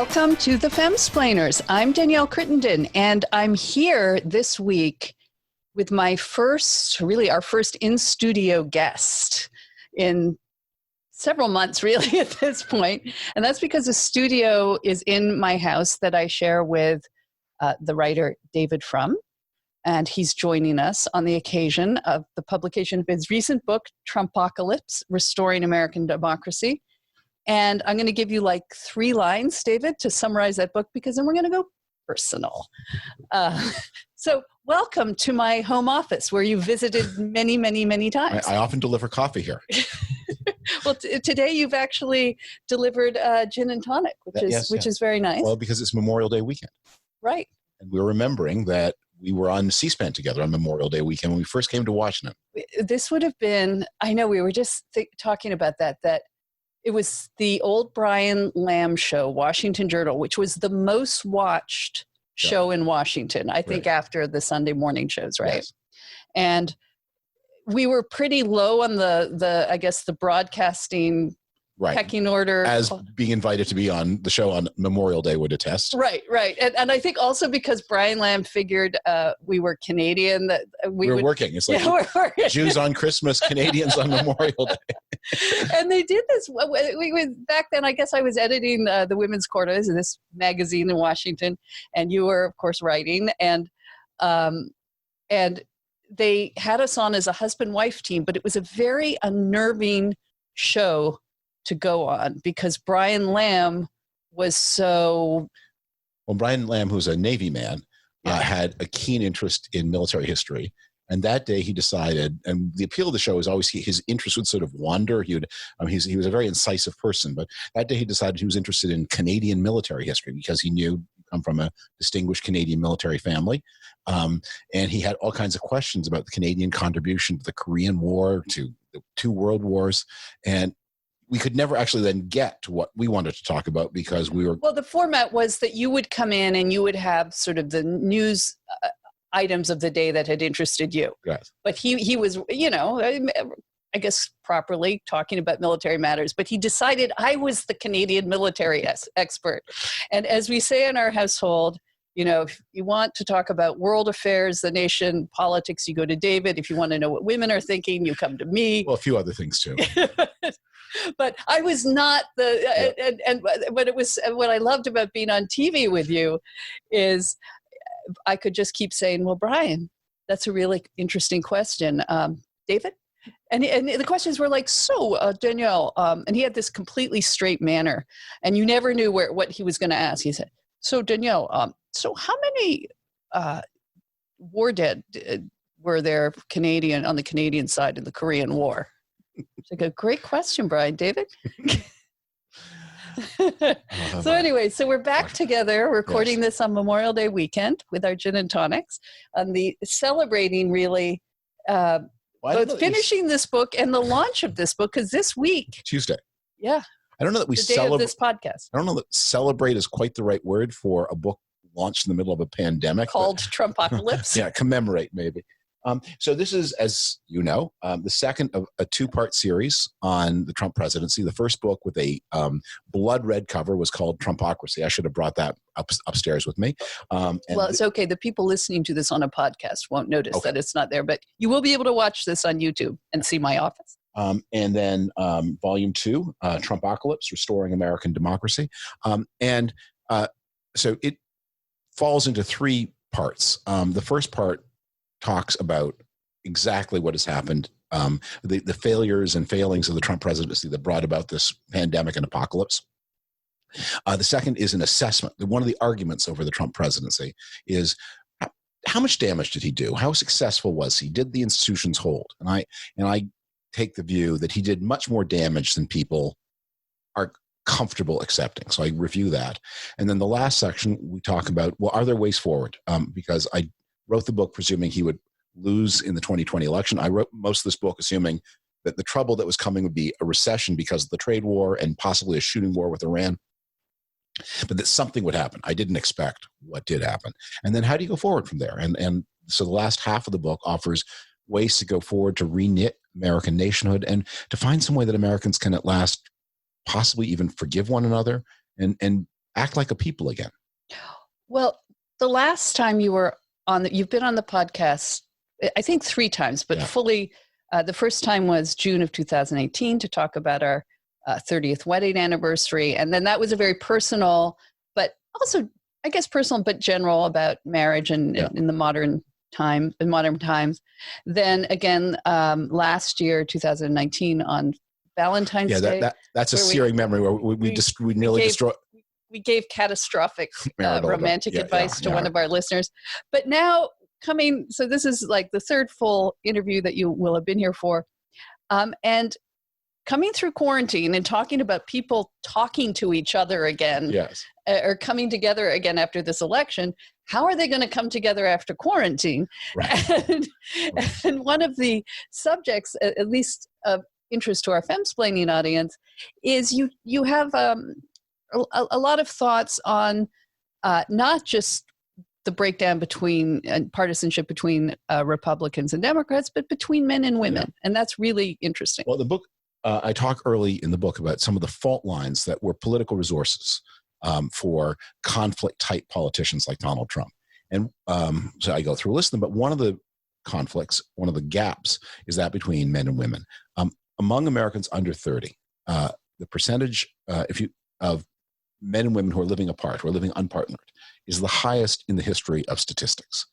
Welcome to the Femsplainers. I'm Danielle Crittenden, and I'm here this week with my our first in-studio guest in several months, really, at this point. And that's because the studio is in my house that I share with the writer David Frum. And he's joining us on the occasion of the publication of his recent book, Trumpocalypse, Restoring American Democracy. And I'm going to give you like 3 lines, David, to summarize that book, because then we're going to go personal. So welcome to my home office, where you visited many, many, many times. I often deliver coffee here. Well, today you've actually delivered gin and tonic, which is very nice. Well, because it's Memorial Day weekend. Right. And we're remembering that we were on C-SPAN together on Memorial Day weekend when we first came to Washington. This would have been, I know we were just talking about that it was the old Brian Lamb show, Washington Journal, which was the most watched show in Washington, I think, after the Sunday morning shows, right? Yes. And we were pretty low on the broadcasting pecking order. As being invited to be on the show on Memorial Day would attest. Right. And I think also because Brian Lamb figured we were Canadian, that we were working. It's like Jews on Christmas, Canadians on Memorial Day. And they did this. Back then, I guess I was editing the Women's Quarters, this magazine in Washington, and you were, of course, writing. And they had us on as a husband-wife team, but it was a very unnerving show to go on because Brian Lamb was so... Well, Brian Lamb, who's a Navy man, had a keen interest in military history. And that day he decided, and the appeal of the show is always his interest would sort of wander. He was a very incisive person, but that day he decided he was interested in Canadian military history because he knew he'd come from a distinguished Canadian military family. And he had all kinds of questions about the Canadian contribution to the Korean War, to the 2 world wars. And we could never actually then get to what we wanted to talk about because we were... Well, the format was that you would come in and you would have sort of the news items of the day that had interested you. Yes. But he was, I guess properly talking about military matters, but he decided I was the Canadian military expert. And as we say in our household, if you want to talk about world affairs, the nation, politics, you go to David. If you want to know what women are thinking, you come to me. Well, a few other things too. But I was not but it was, what I loved about being on TV with you is I could just keep saying, well, Brian, that's a really interesting question. David? And the questions were like, Danielle, and he had this completely straight manner and you never knew what he was going to ask. He said, so Danielle, so how many war dead were there on the Canadian side of the Korean War? It's like a great question, Brian. David? So anyway, so we're back together recording this on Memorial Day weekend with our gin and tonics on the celebrating really both finishing this book and the launch of this book, because this week... Tuesday. Yeah. I don't know that we celebrate this podcast. I don't know that celebrate is quite the right word for a book launched in the middle of a pandemic. Called Trumpocalypse. Yeah, commemorate maybe. So this is, as you know, the second of a 2-part series on the Trump presidency. The first book with a blood red cover was called Trumpocracy. I should have brought that upstairs with me. Well, it's okay. The people listening to this on a podcast won't notice that it's not there, but you will be able to watch this on YouTube and see my office. And then Volume 2, Trumpocalypse, Restoring American Democracy. So it falls into 3 parts. The first part talks about exactly what has happened, the failures and failings of the Trump presidency that brought about this pandemic and apocalypse. The second is an assessment. One of the arguments over the Trump presidency is how much damage did he do? How successful was he? Did the institutions hold? And I take the view that he did much more damage than people are comfortable accepting. So I review that. And then the last section, we talk about, well, are there ways forward? Because I wrote the book presuming he would lose in the 2020 election. I wrote most of this book assuming that the trouble that was coming would be a recession because of the trade war and possibly a shooting war with Iran, but that something would happen. I didn't expect what did happen. And then how do you go forward from there? And so the last half of the book offers ways to go forward to reknit American nationhood and to find some way that Americans can at last possibly even forgive one another and act like a people again. Well, the last time you were you've been on the podcast, I think 3 times, but fully, the first time was June of 2018 to talk about our 30th wedding anniversary. And then that was a very personal, but also, I guess, personal, but general about marriage and in the modern times. Then again, last year, 2019, on Valentine's Day. That's a searing memory where we nearly destroyed. We gave catastrophic romantic advice to one of our listeners. But now so this is like the 3rd full interview that you will have been here for. And coming through quarantine and talking about people talking to each other again, or coming together again after this election, how are they going to come together after quarantine? Right. And one of the subjects, at least of interest to our femsplaining audience, is you have a lot of thoughts on not just the breakdown between partisanship between Republicans and Democrats, but between men and women. Yeah. And that's really interesting. Well, the book, I talk early in the book about some of the fault lines that were political resources for conflict-type politicians like Donald Trump. And so I go through a list of them, but one of the conflicts, one of the gaps is that between men and women. Among Americans under 30, the percentage of men and women who are living apart, who are living unpartnered, is the highest in the history of statistics.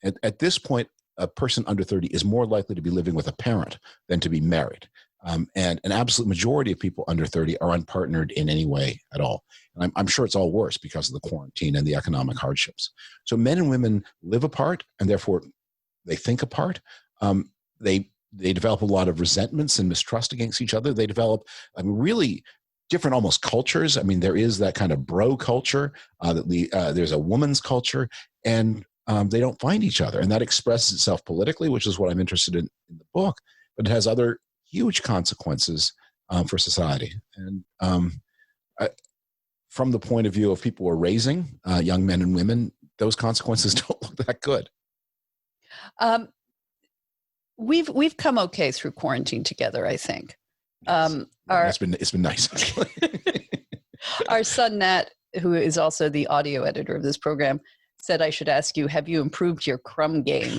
At this point, a person under 30 is more likely to be living with a parent than to be married. And an absolute majority of people under 30 are unpartnered in any way at all. And I'm sure it's all worse because of the quarantine and the economic hardships. So men and women live apart, and therefore they think apart. They develop a lot of resentments and mistrust against each other. They develop really different almost cultures. I mean, there is that kind of bro culture, there's a woman's culture, and they don't find each other. And that expresses itself politically, which is what I'm interested in the book, but it has other huge consequences for society. And from the point of view of people who are raising young men and women, those consequences don't look that good. We've come okay through quarantine together, I think. It's been nice, actually. Our son Nat, who is also the audio editor of this program, said I should ask you, have you improved your crumb game?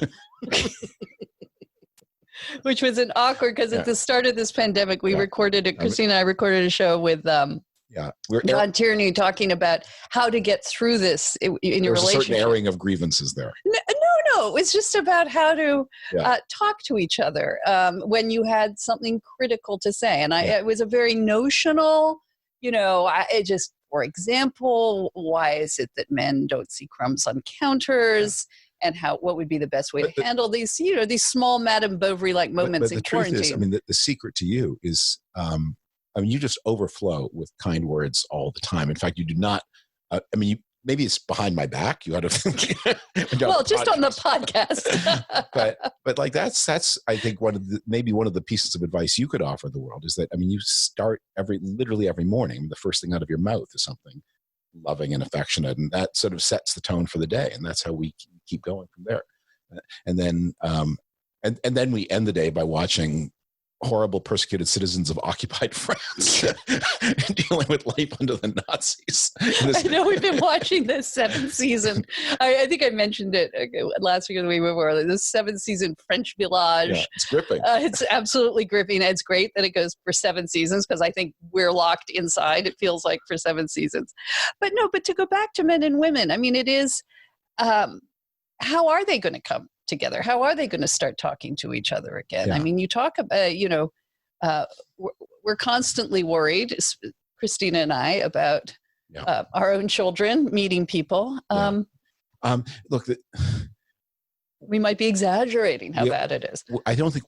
Which was an awkward, because at the start of this pandemic, we recorded it. Christina and I recorded a show with John Tierney talking about how to get through this in your relationship. There's a certain airing of grievances there. No, it was just about how to talk to each other when you had something critical to say. And it was a very notional, for example, why is it that men don't see crumbs on counters? And what would be the best way to handle these, these small Madame Bovary-like moments in quarantine? Truth is, the secret to you is, you just overflow with kind words all the time. In fact, you do not, maybe it's behind my back. You ought to think. Well, just on the podcast. but like that's I think one of the pieces of advice you could offer the world is that you start literally every morning. The first thing out of your mouth is something loving and affectionate, and that sort of sets the tone for the day, and that's how we keep going from there. And then and then we end the day by watching horrible persecuted citizens of occupied France dealing with life under the Nazis. I know we've been watching this 7th season. I think I mentioned it last week or the week before. The 7th season French Village. Yeah, it's gripping. It's absolutely gripping. It's great that it goes for 7 seasons, because I think we're locked inside. It feels like for 7 seasons. But to go back to men and women, it is, how are they going to come together? How are they going to start talking to each other again? Yeah. You talk about, we're constantly worried, Christina and I, about our own children meeting people. Look, we might be exaggerating how bad it is. I don't think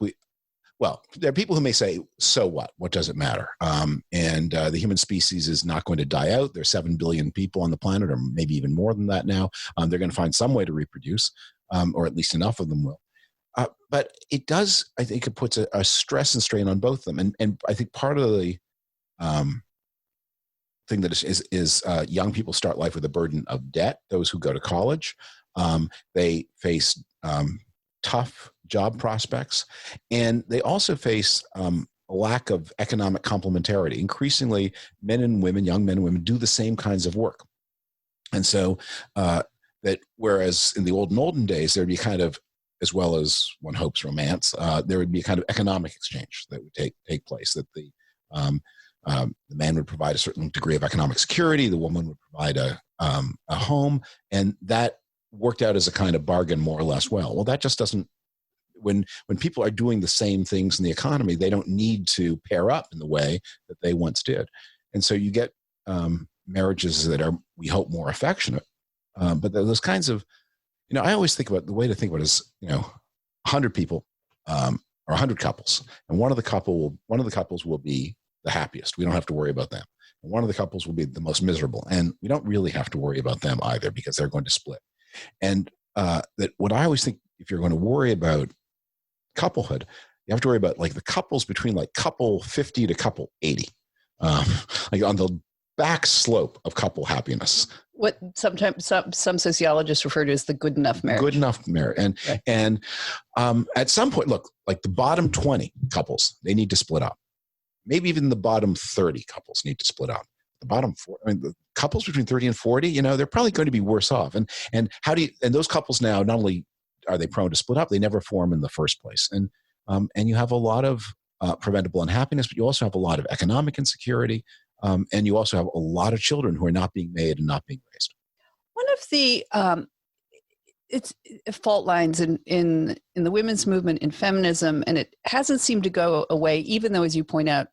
there are people who may say, so what? What does it matter? And the human species is not going to die out. There's 7 billion people on the planet, or maybe even more than that now. They're going to find some way to reproduce. Or at least enough of them will. But it does, I think it puts a stress and strain on both of them. And I think part of the thing that is young people start life with a burden of debt. Those who go to college, they face tough job prospects. And they also face a lack of economic complementarity. Increasingly, young men and women do the same kinds of work. And so that whereas in the olden days, there'd be kind of, as well as one hopes romance, there would be a kind of economic exchange that would take place, that the man would provide a certain degree of economic security, the woman would provide a home, and that worked out as a kind of bargain more or less well. Well, that just doesn't, when people are doing the same things in the economy, they don't need to pair up in the way that they once did. And so you get marriages that are, we hope, more affectionate. But those kinds of, I always think about, the way to think about it is, 100 people or 100 couples, and one of the couples will be the happiest. We don't have to worry about them. And one of the couples will be the most miserable, and we don't really have to worry about them either, because they're going to split. And that what I always think, if you're going to worry about couplehood, you have to worry about like the couples between like couple 50 to couple 80, like on the back slope of couple happiness. What sometimes some sociologists refer to as the good enough marriage. Good enough marriage. And at some point, look, like the bottom 20 couples, they need to split up. Maybe even the bottom 30 couples need to split up. The bottom 40, the couples between 30 and 40, they're probably going to be worse off. And those couples now, not only are they prone to split up, they never form in the first place. And you have a lot of preventable unhappiness, but you also have a lot of economic insecurity. And you also have a lot of children who are not being made and not being raised. One of the it's fault lines in the women's movement, in feminism, and it hasn't seemed to go away, even though, as you point out,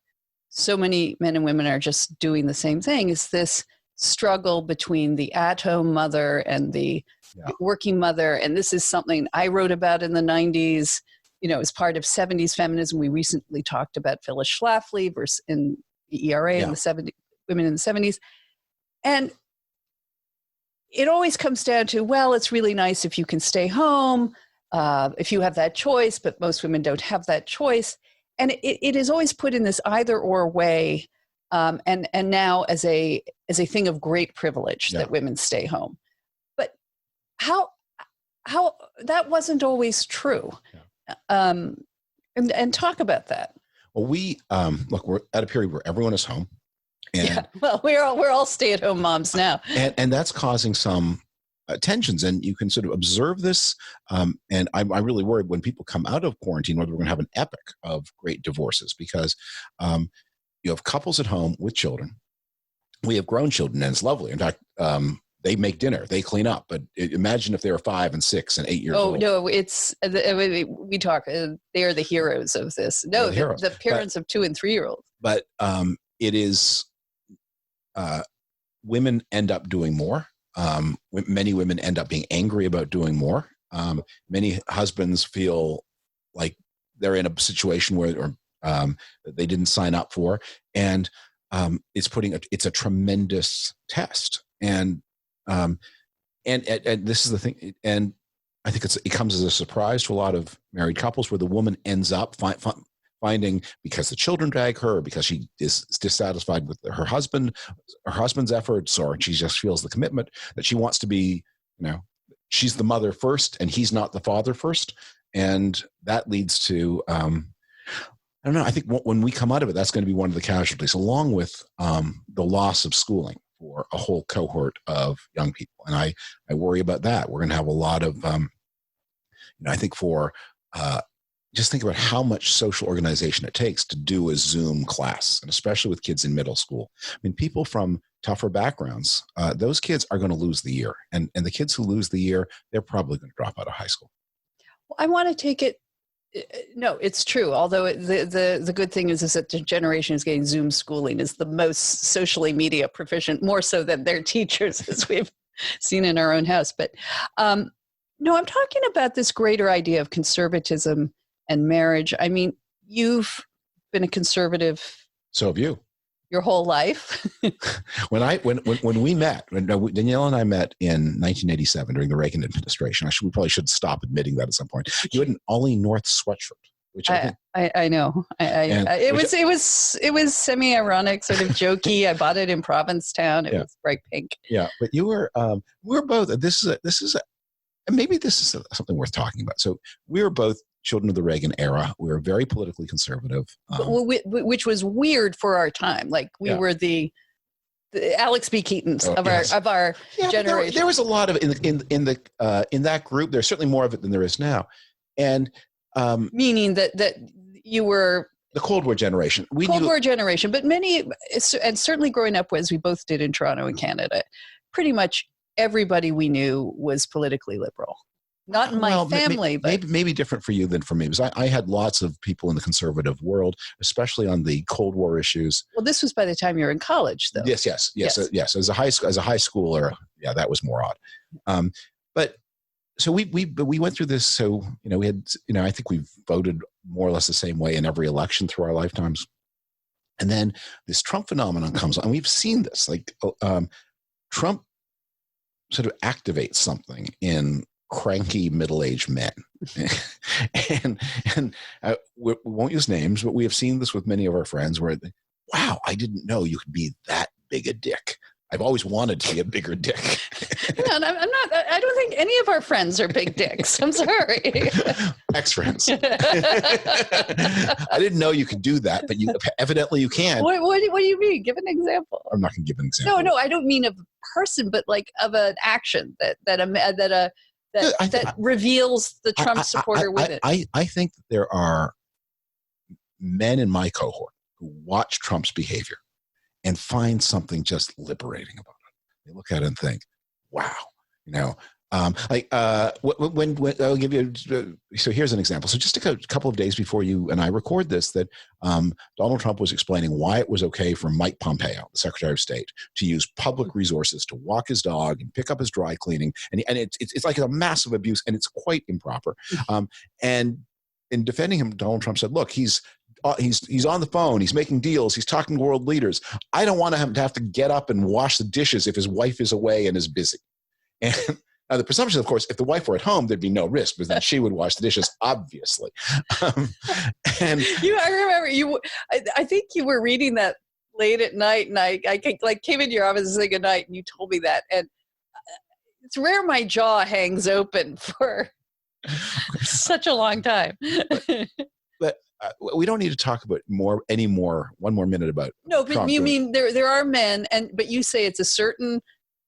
so many men and women are just doing the same thing, is this struggle between the at-home mother and the working mother. And this is something I wrote about in the 90s, as part of 70s feminism. We recently talked about Phyllis Schlafly versus in the ERA in the 70s, women in the 70s. And it always comes down to, well, it's really nice if you can stay home, if you have that choice, but most women don't have that choice. And it is always put in this either or way, and now as a thing of great privilege that women stay home. But how that wasn't always true. And talk about that. Well, we're at a period where everyone is home. And, we're all stay-at-home moms now. And that's causing some tensions, and you can sort of observe this. And I really worry when people come out of quarantine, whether we're going to have an epic of great divorces, because you have couples at home with children. We have grown children, and it's lovely. In fact, they make dinner, they clean up. But imagine if they were 5 and 6 and 8 years old. Oh no, we talk. They are the heroes of this. No, the parents of 2 and 3 year olds. But it is women end up doing more. Many women end up being angry about doing more. Many husbands feel like they're in a situation where they didn't sign up for, and it's a tremendous test. And this is the thing, and I think it comes as a surprise to a lot of married couples, where the woman ends up finding, because the children drag her, because she is dissatisfied with her husband's efforts, or she just feels the commitment, that she wants to be, she's the mother first and he's not the father first. And that leads to, I don't know, I think when we come out of it, that's going to be one of the casualties, along with the loss of schooling for a whole cohort of young people. And I worry about that. We're going to have a lot of, I think just think about how much social organization it takes to do a Zoom class, and especially with kids in middle school. I mean, people from tougher backgrounds, those kids are going to lose the year. And the kids who lose the year, they're probably going to drop out of high school. Well, I want to take it. No, it's true. Although the good thing is that the generation is getting Zoom schooling, is the most socially media proficient, more so than their teachers, as we've seen in our own house. But no, I'm talking about this greater idea of conservatism and marriage. I mean, you've been a conservative. So have you. Your whole life. when we met, when Danielle and I met in 1987 during the Reagan administration, we probably should stop admitting that at some point. You had an Ollie North sweatshirt, which I know. It was semi-ironic, sort of jokey. I bought it in Provincetown. It was bright pink. Yeah, but you were. We're both. This is maybe this is something worth talking about. So we were both children of the Reagan era. We were very politically conservative. Which was weird for our time. Like we were the the Alex B. Keatons of yes. our generation. There was a lot of in that group. There's certainly more of it than there is now, and meaning that you were the Cold War generation. War generation, but many, and certainly growing up as we both did in Toronto and Canada, pretty much everybody we knew was politically liberal. Not in my family, but maybe different for you than for me, because I had lots of people in the conservative world, especially on the Cold War issues. Well, this was by the time you were in college, though. Yes. As a high schooler, yeah, that was more odd. But so we went through this. So we had I think we voted more or less the same way in every election through our lifetimes, and then this Trump phenomenon comes on. And we've seen this, like Trump sort of activates something in cranky middle-aged men, and we won't use names, but we have seen this with many of our friends where, wow, I didn't know you could be that big a dick. I've always wanted to be a bigger dick. No, I'm not. I don't think any of our friends are big dicks. I'm sorry. Ex-friends. I didn't know you could do that, but evidently you can. What do you mean? Give an example. I'm not going to give an example. No, I don't mean of a person, but like of an action that reveals the Trump supporter with it. I think that there are men in my cohort who watch Trump's behavior and find something just liberating about it. They look at it and think, wow, when I'll give you, so here's an example. So just a couple of days before you and I record this, that Donald Trump was explaining why it was okay for Mike Pompeo, the Secretary of State, to use public resources to walk his dog and pick up his dry cleaning. And it's like a massive abuse, and it's quite improper. And in defending him, Donald Trump said, look, he's on the phone. He's making deals. He's talking to world leaders. I don't want him to have to get up and wash the dishes if his wife is away and is busy. And now the presumption, of course, if the wife were at home, there'd be no risk because then she would wash the dishes, obviously. And I remember you. I think you were reading that late at night, and I came into your office to say goodnight, and you told me that, and it's rare my jaw hangs open for such a long time. But we don't need to talk about one more minute about no, but Trump. You mean there are men, but you say it's a certain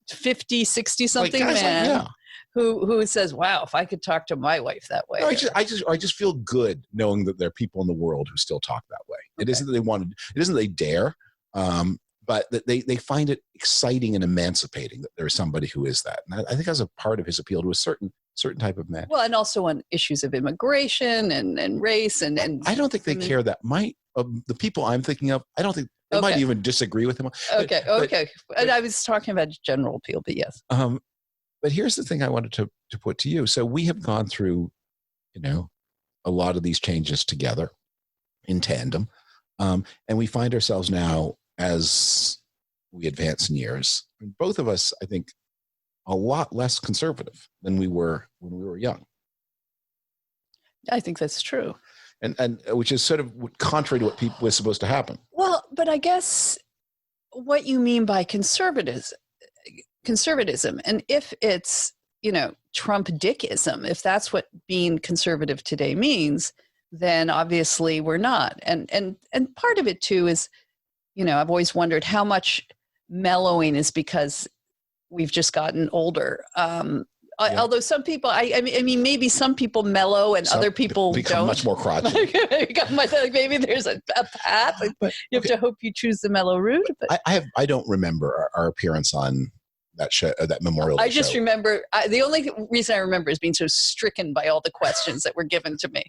50, 60 something man who says, wow, if I could talk to my wife that way. No, I just feel good knowing that there are people in the world who still talk that way. Okay. It isn't that they dare, but that they find it exciting and emancipating that there's somebody who is that. And I think that's a part of his appeal to a certain type of man. Well, and also on issues of immigration and race and I don't think they care that. The people I'm thinking of, I don't think they might even disagree with him. Okay. And I was talking about general appeal, but yes. But here's the thing I wanted to put to you. So we have gone through, a lot of these changes together in tandem. And we find ourselves now, as we advance in years, both of us, I think, a lot less conservative than we were when we were young. I think that's true. And which is sort of contrary to what was supposed to happen. Well, but I guess what you mean by conservatism, and if it's, Trump dickism, if that's what being conservative today means, then obviously we're not. And part of it too is, I've always wondered how much mellowing is because we've just gotten older. Although some people, I mean, maybe some people mellow and other people become don't. Much more crotchety. Maybe there's a path. But, you have to hope you choose the mellow route. But I don't remember our appearance on that show, that Memorial Day I just show. Remember, the only reason I remember is being so stricken by all the questions that were given to me.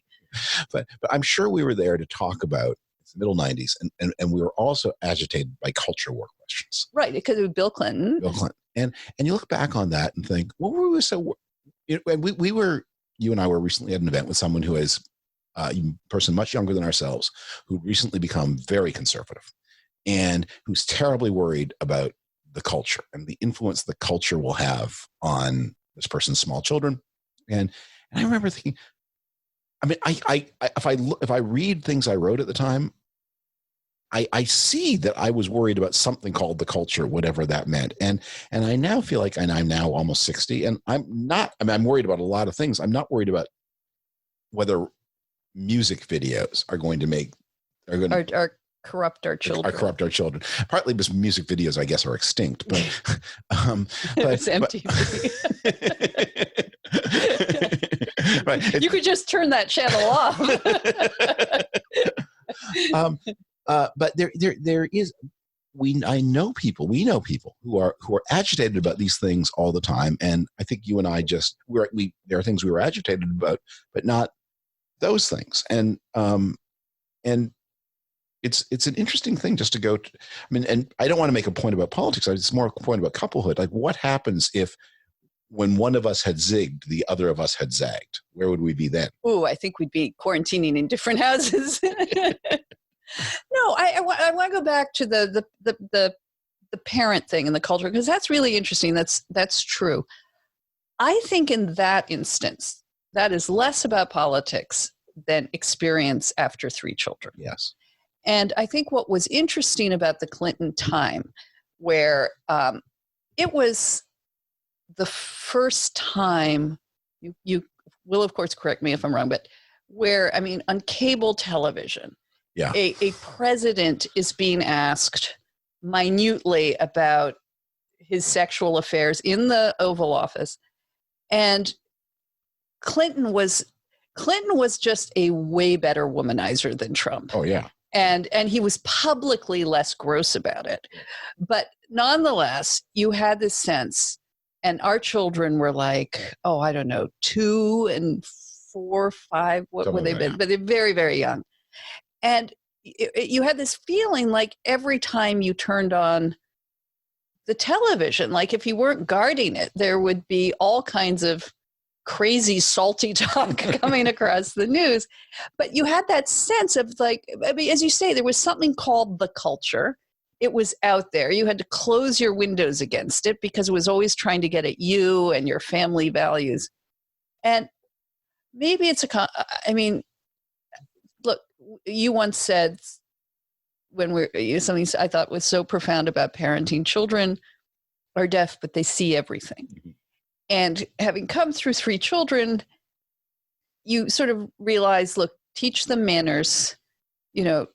But I'm sure we were there to talk about the middle 90s, and we were also agitated by culture war questions. Right, because it was Bill Clinton. And you look back on that and think, well, we were so. You and I were recently at an event with someone who is a person much younger than ourselves, who recently become very conservative, and who's terribly worried about the culture and the influence the culture will have on this person's small children. And I remember thinking, I mean, if I read things I wrote at the time, I see that I was worried about something called the culture, whatever that meant. And I now feel like, and I'm now almost 60, and I'm worried about a lot of things. I'm not worried about whether music videos are going to corrupt our children. Corrupt our children. Partly because music videos, I guess, are extinct. But, it's MTV. Right. You could just turn that channel off. But there is. We know people who are agitated about these things all the time, and I think you and I there are things we were agitated about, but not those things. And it's an interesting thing just to go to, I mean, and I don't want to make a point about politics. It's more a point about couplehood. Like, what happens if when one of us had zigged, the other of us had zagged? Where would we be then? Oh, I think we'd be quarantining in different houses. No, I want to go back to the parent thing and the culture, because that's really interesting. That's true. I think in that instance, that is less about politics than experience after 3 children. Yes. And I think what was interesting about the Clinton time, where it was the first time, you will of course correct me if I'm wrong, but where, I mean, on cable television, yeah, a president is being asked minutely about his sexual affairs in the Oval Office. And Clinton was just a way better womanizer than Trump. Oh, yeah. And he was publicly less gross about it. But nonetheless, you had this sense, and our children were like, oh, I don't know, 2 and 4, 5, what would they been? But they're very, very young. And you had this feeling like every time you turned on the television, like if you weren't guarding it, there would be all kinds of crazy, salty talk coming across the news. But you had that sense of, like, I mean, as you say, there was something called the culture. It was out there. You had to close your windows against it because it was always trying to get at you and your family values. And maybe it's look, you once said something I thought was so profound about parenting: children are deaf, but they see everything. Mm-hmm. And having come through 3 children, you sort of realize, look, teach them manners, to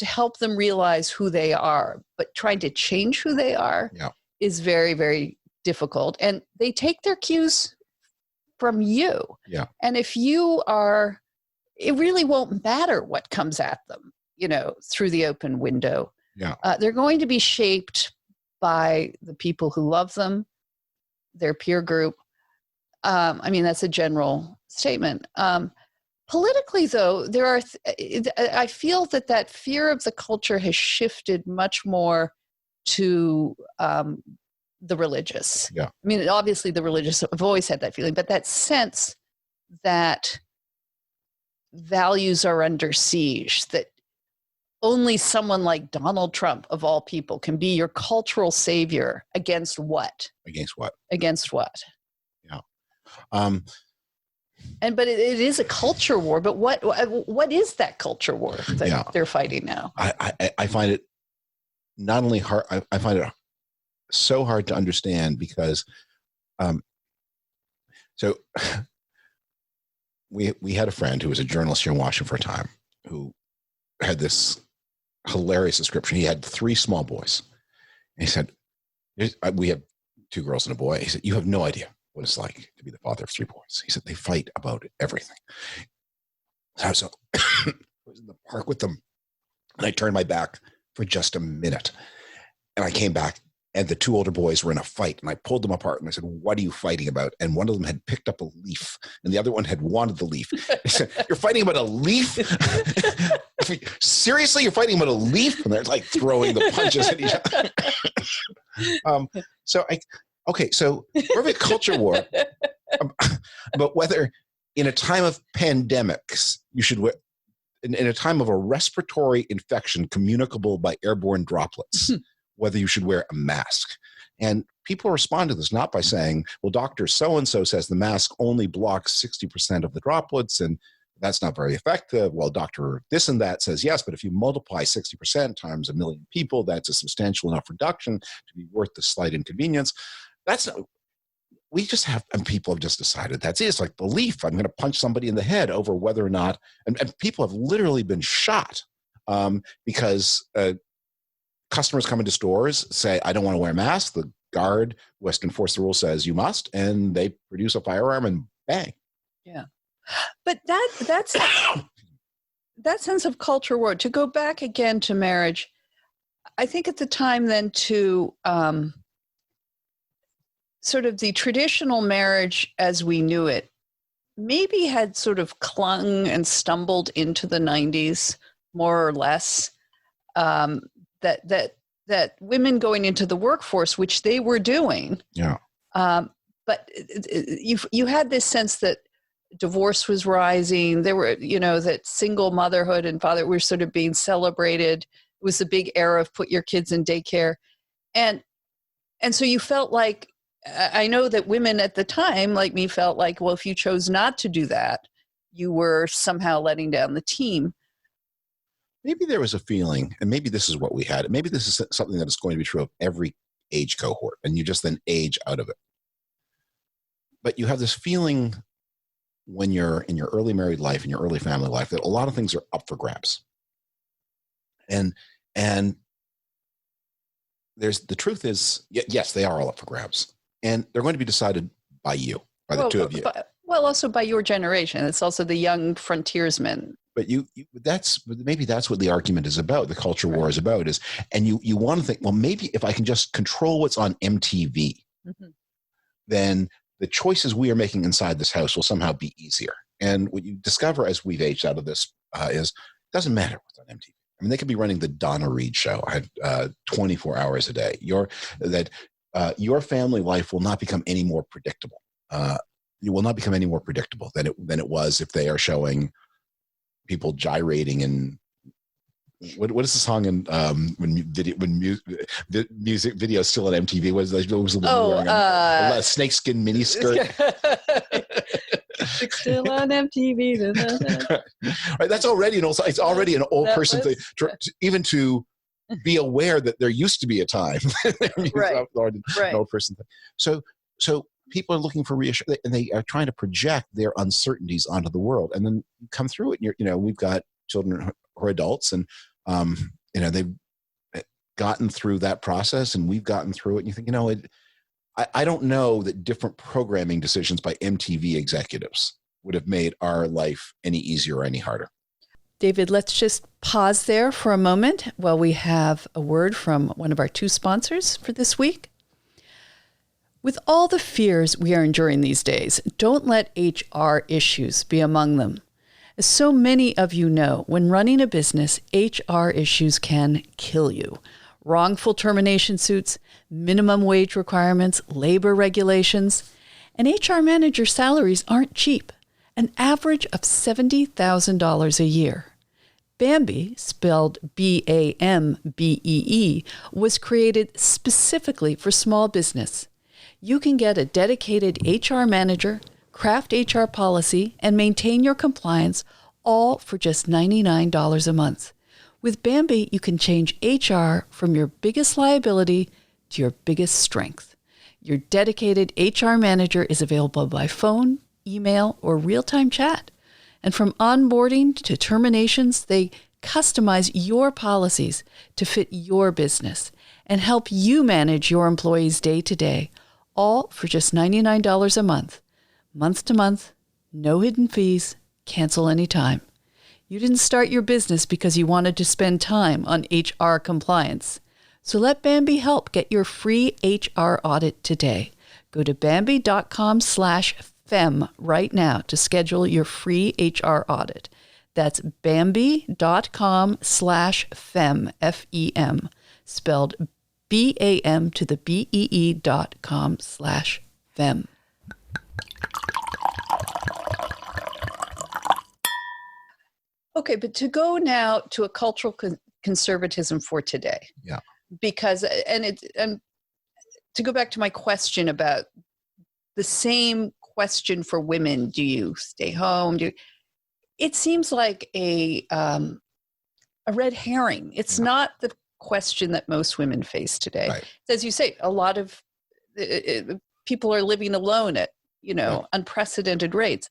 help them realize who they are. But trying to change who they are is very, very difficult. And they take their cues from you. Yeah. And if you are, it really won't matter what comes at them, through the open window. Yeah. They're going to be shaped by the people who love them, their peer group. That's a general statement. Politically, though, there are. I feel that fear of the culture has shifted much more to the religious. Yeah. I mean, obviously, the religious have always had that feeling, but that sense that values are under siege, that only someone like Donald Trump, of all people, can be your cultural savior against what? Against what? Against what? Yeah. But it is a culture war. But what is that culture war that they're fighting now? I find it not only hard. I find it so hard to understand because, so we had a friend who was a journalist here in Washington for a time who had this hilarious description. He had 3 small boys. And he said, we have 2 girls and a boy. He said, you have no idea what it's like to be the father of 3 boys. He said, they fight about everything. So I was in the park with them, and I turned my back for just a minute. And I came back, and the 2 older boys were in a fight, and I pulled them apart, and I said, what are you fighting about? And one of them had picked up a leaf, and the other one had wanted the leaf. He said, you're fighting about a leaf? Seriously, you're fighting about a leaf? And they're like throwing the punches at each other. So we're a culture war, but whether in a time of pandemics, you should wear, in a time of a respiratory infection communicable by airborne droplets, whether you should wear a mask. And people respond to this not by saying, well, Dr. So-and-so says the mask only blocks 60% of the droplets, and that's not very effective. Well, Dr. this and that says yes, but if you multiply 60% times 1 million people, that's a substantial enough reduction to be worth the slight inconvenience. That's not, we just have, and people have just decided that's it. It's like belief. I'm going to punch somebody in the head over whether or not, and people have literally been shot because customers come into stores, say, I don't want to wear a mask. The guard who has to enforce the rule says you must, and they produce a firearm and bang. Yeah. But that's that sense of culture war, to go back again to marriage, I think at the time then to sort of the traditional marriage as we knew it maybe had sort of clung and stumbled into the 90s, more or less, that women going into the workforce, which they were doing. Yeah. But you had this sense that divorce was rising. There were, that single motherhood and father were sort of being celebrated. It was the big era of put your kids in daycare. And so you felt like, I know that women at the time, like me, felt like, well, if you chose not to do that, you were somehow letting down the team. Maybe there was a feeling, and maybe this is what we had. Maybe this is something that is going to be true of every age cohort, and you just then age out of it. But you have this feeling when you're in your early married life, in your early family life, that a lot of things are up for grabs. And the truth is, yes, they are all up for grabs. And they're going to be decided by you, by the two of you. Well, also by your generation. It's also the young frontiersmen. But maybe that's what the argument is about. The culture war is about and you want to think, well, maybe if I can just control what's on MTV, then the choices we are making inside this house will somehow be easier. And what you discover as we've aged out of this is it doesn't matter what's on MTV. I mean, they could be running the Donna Reed show 24 hours a day. Your family life will not become any more predictable. It will not become any more predictable than it was if they are showing people gyrating and what is the song in when music video still on MTV was a snakeskin miniskirt. Still on MTV. Right, that's already it's already an old person thing. Even to be aware that there used to be a time, right. An old person thing. So people are looking for reassurance, and they are trying to project their uncertainties onto the world, and then you come through it. And we've got children who are adults, and they've gotten through that process, and we've gotten through it. And you think, I don't know that different programming decisions by MTV executives would have made our life any easier or any harder. David, let's just pause there for a moment while we have a word from one of our two sponsors for this week. With all the fears we are enduring these days, don't let HR issues be among them. As so many of you know, when running a business, HR issues can kill you. Wrongful termination suits, minimum wage requirements, labor regulations, and HR manager salaries aren't cheap. An average of $70,000 a year. Bambee, spelled BAMBEE, was created specifically for small business. You can get a dedicated HR manager, craft HR policy, and maintain your compliance, all for just $99 a month. With Bambee, you can change HR from your biggest liability to your biggest strength. Your dedicated HR manager is available by phone, email, or real-time chat. And from onboarding to terminations, they customize your policies to fit your business and help you manage your employees day to day, all for just $99 a month. Month to month, no hidden fees, cancel anytime. You didn't start your business because you wanted to spend time on HR compliance. So let Bambee help get your free HR audit today. Go to Bambee.com/fem right now to schedule your free HR audit. That's Bambee.com/fem, F-E-M, spelled B-A-M to the BEE.com/fem. Okay, but to go now to a cultural conservatism for today. Yeah. Because, and to go back to my question about the same question for women, do you stay home? It seems like a red herring. It's not the question that most women face today. Right. As you say, a lot of people are living alone at, unprecedented rates.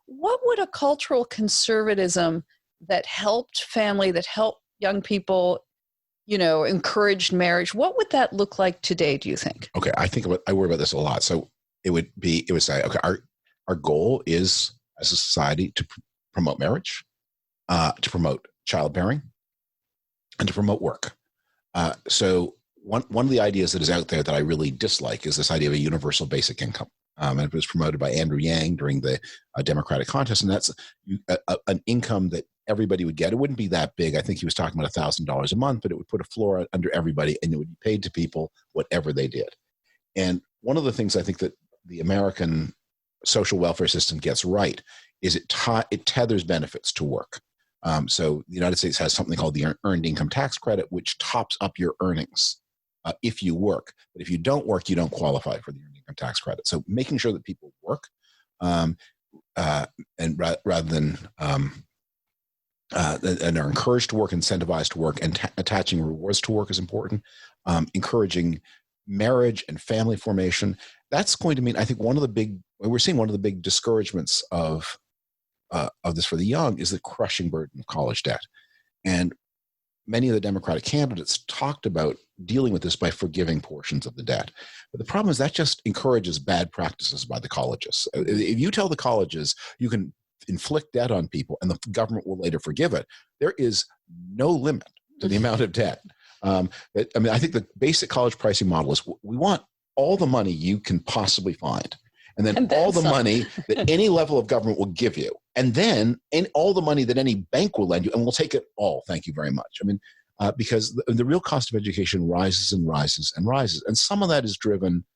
What would a cultural conservatism that helped family, that helped young people, encouraged marriage. What would that look like today, do you think? Okay, I worry about this a lot. So it would say, okay, our goal is as a society to promote marriage, to promote childbearing, and to promote work. So one of the ideas that is out there that I really dislike is this idea of a universal basic income. And it was promoted by Andrew Yang during the Democratic contest. And that's an income that everybody would get. It wouldn't be that big. I think he was talking about $1,000 a month, but it would put a floor under everybody and it would be paid to people whatever they did. And one of the things I think that the American social welfare system gets right is it tethers benefits to work. So the United States has something called the Earned Income Tax Credit, which tops up your earnings if you work. But if you don't work, you don't qualify for the Earned Income Tax Credit. So making sure that people work and rather than and are encouraged to work, incentivized to work, and attaching rewards to work is important. Encouraging marriage and family formation. That's going to mean, I think, we're seeing one of the big discouragements of this for the young is the crushing burden of college debt. And many of the Democratic candidates talked about dealing with this by forgiving portions of the debt. But the problem is that just encourages bad practices by the colleges. If you tell the colleges you can inflict debt on people and the government will later forgive it, there is no limit to the amount of debt. I think the basic college pricing model is we want all the money you can possibly find. And then all the money that any level of government will give you. And then all the money that any bank will lend you, and we'll take it all. Thank you very much. Because the real cost of education rises and rises and rises. And some of that is driven,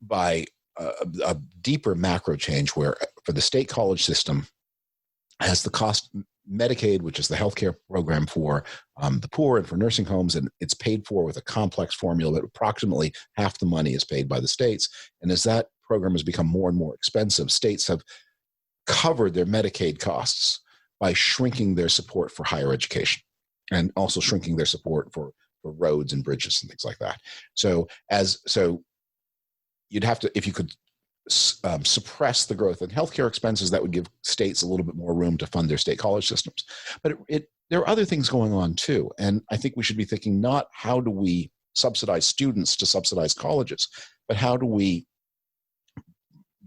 by a deeper macro change where for the state college system, as the cost Medicaid, which is the healthcare program for the poor and for nursing homes, and it's paid for with a complex formula that approximately half the money is paid by the states. And as that program has become more and more expensive, states have covered their Medicaid costs by shrinking their support for higher education and also shrinking their support for roads and bridges and things like that. So you'd have to, if you could suppress the growth in healthcare expenses, that would give states a little bit more room to fund their state college systems. But there are other things going on too. And I think we should be thinking not how do we subsidize students to subsidize colleges, but how do we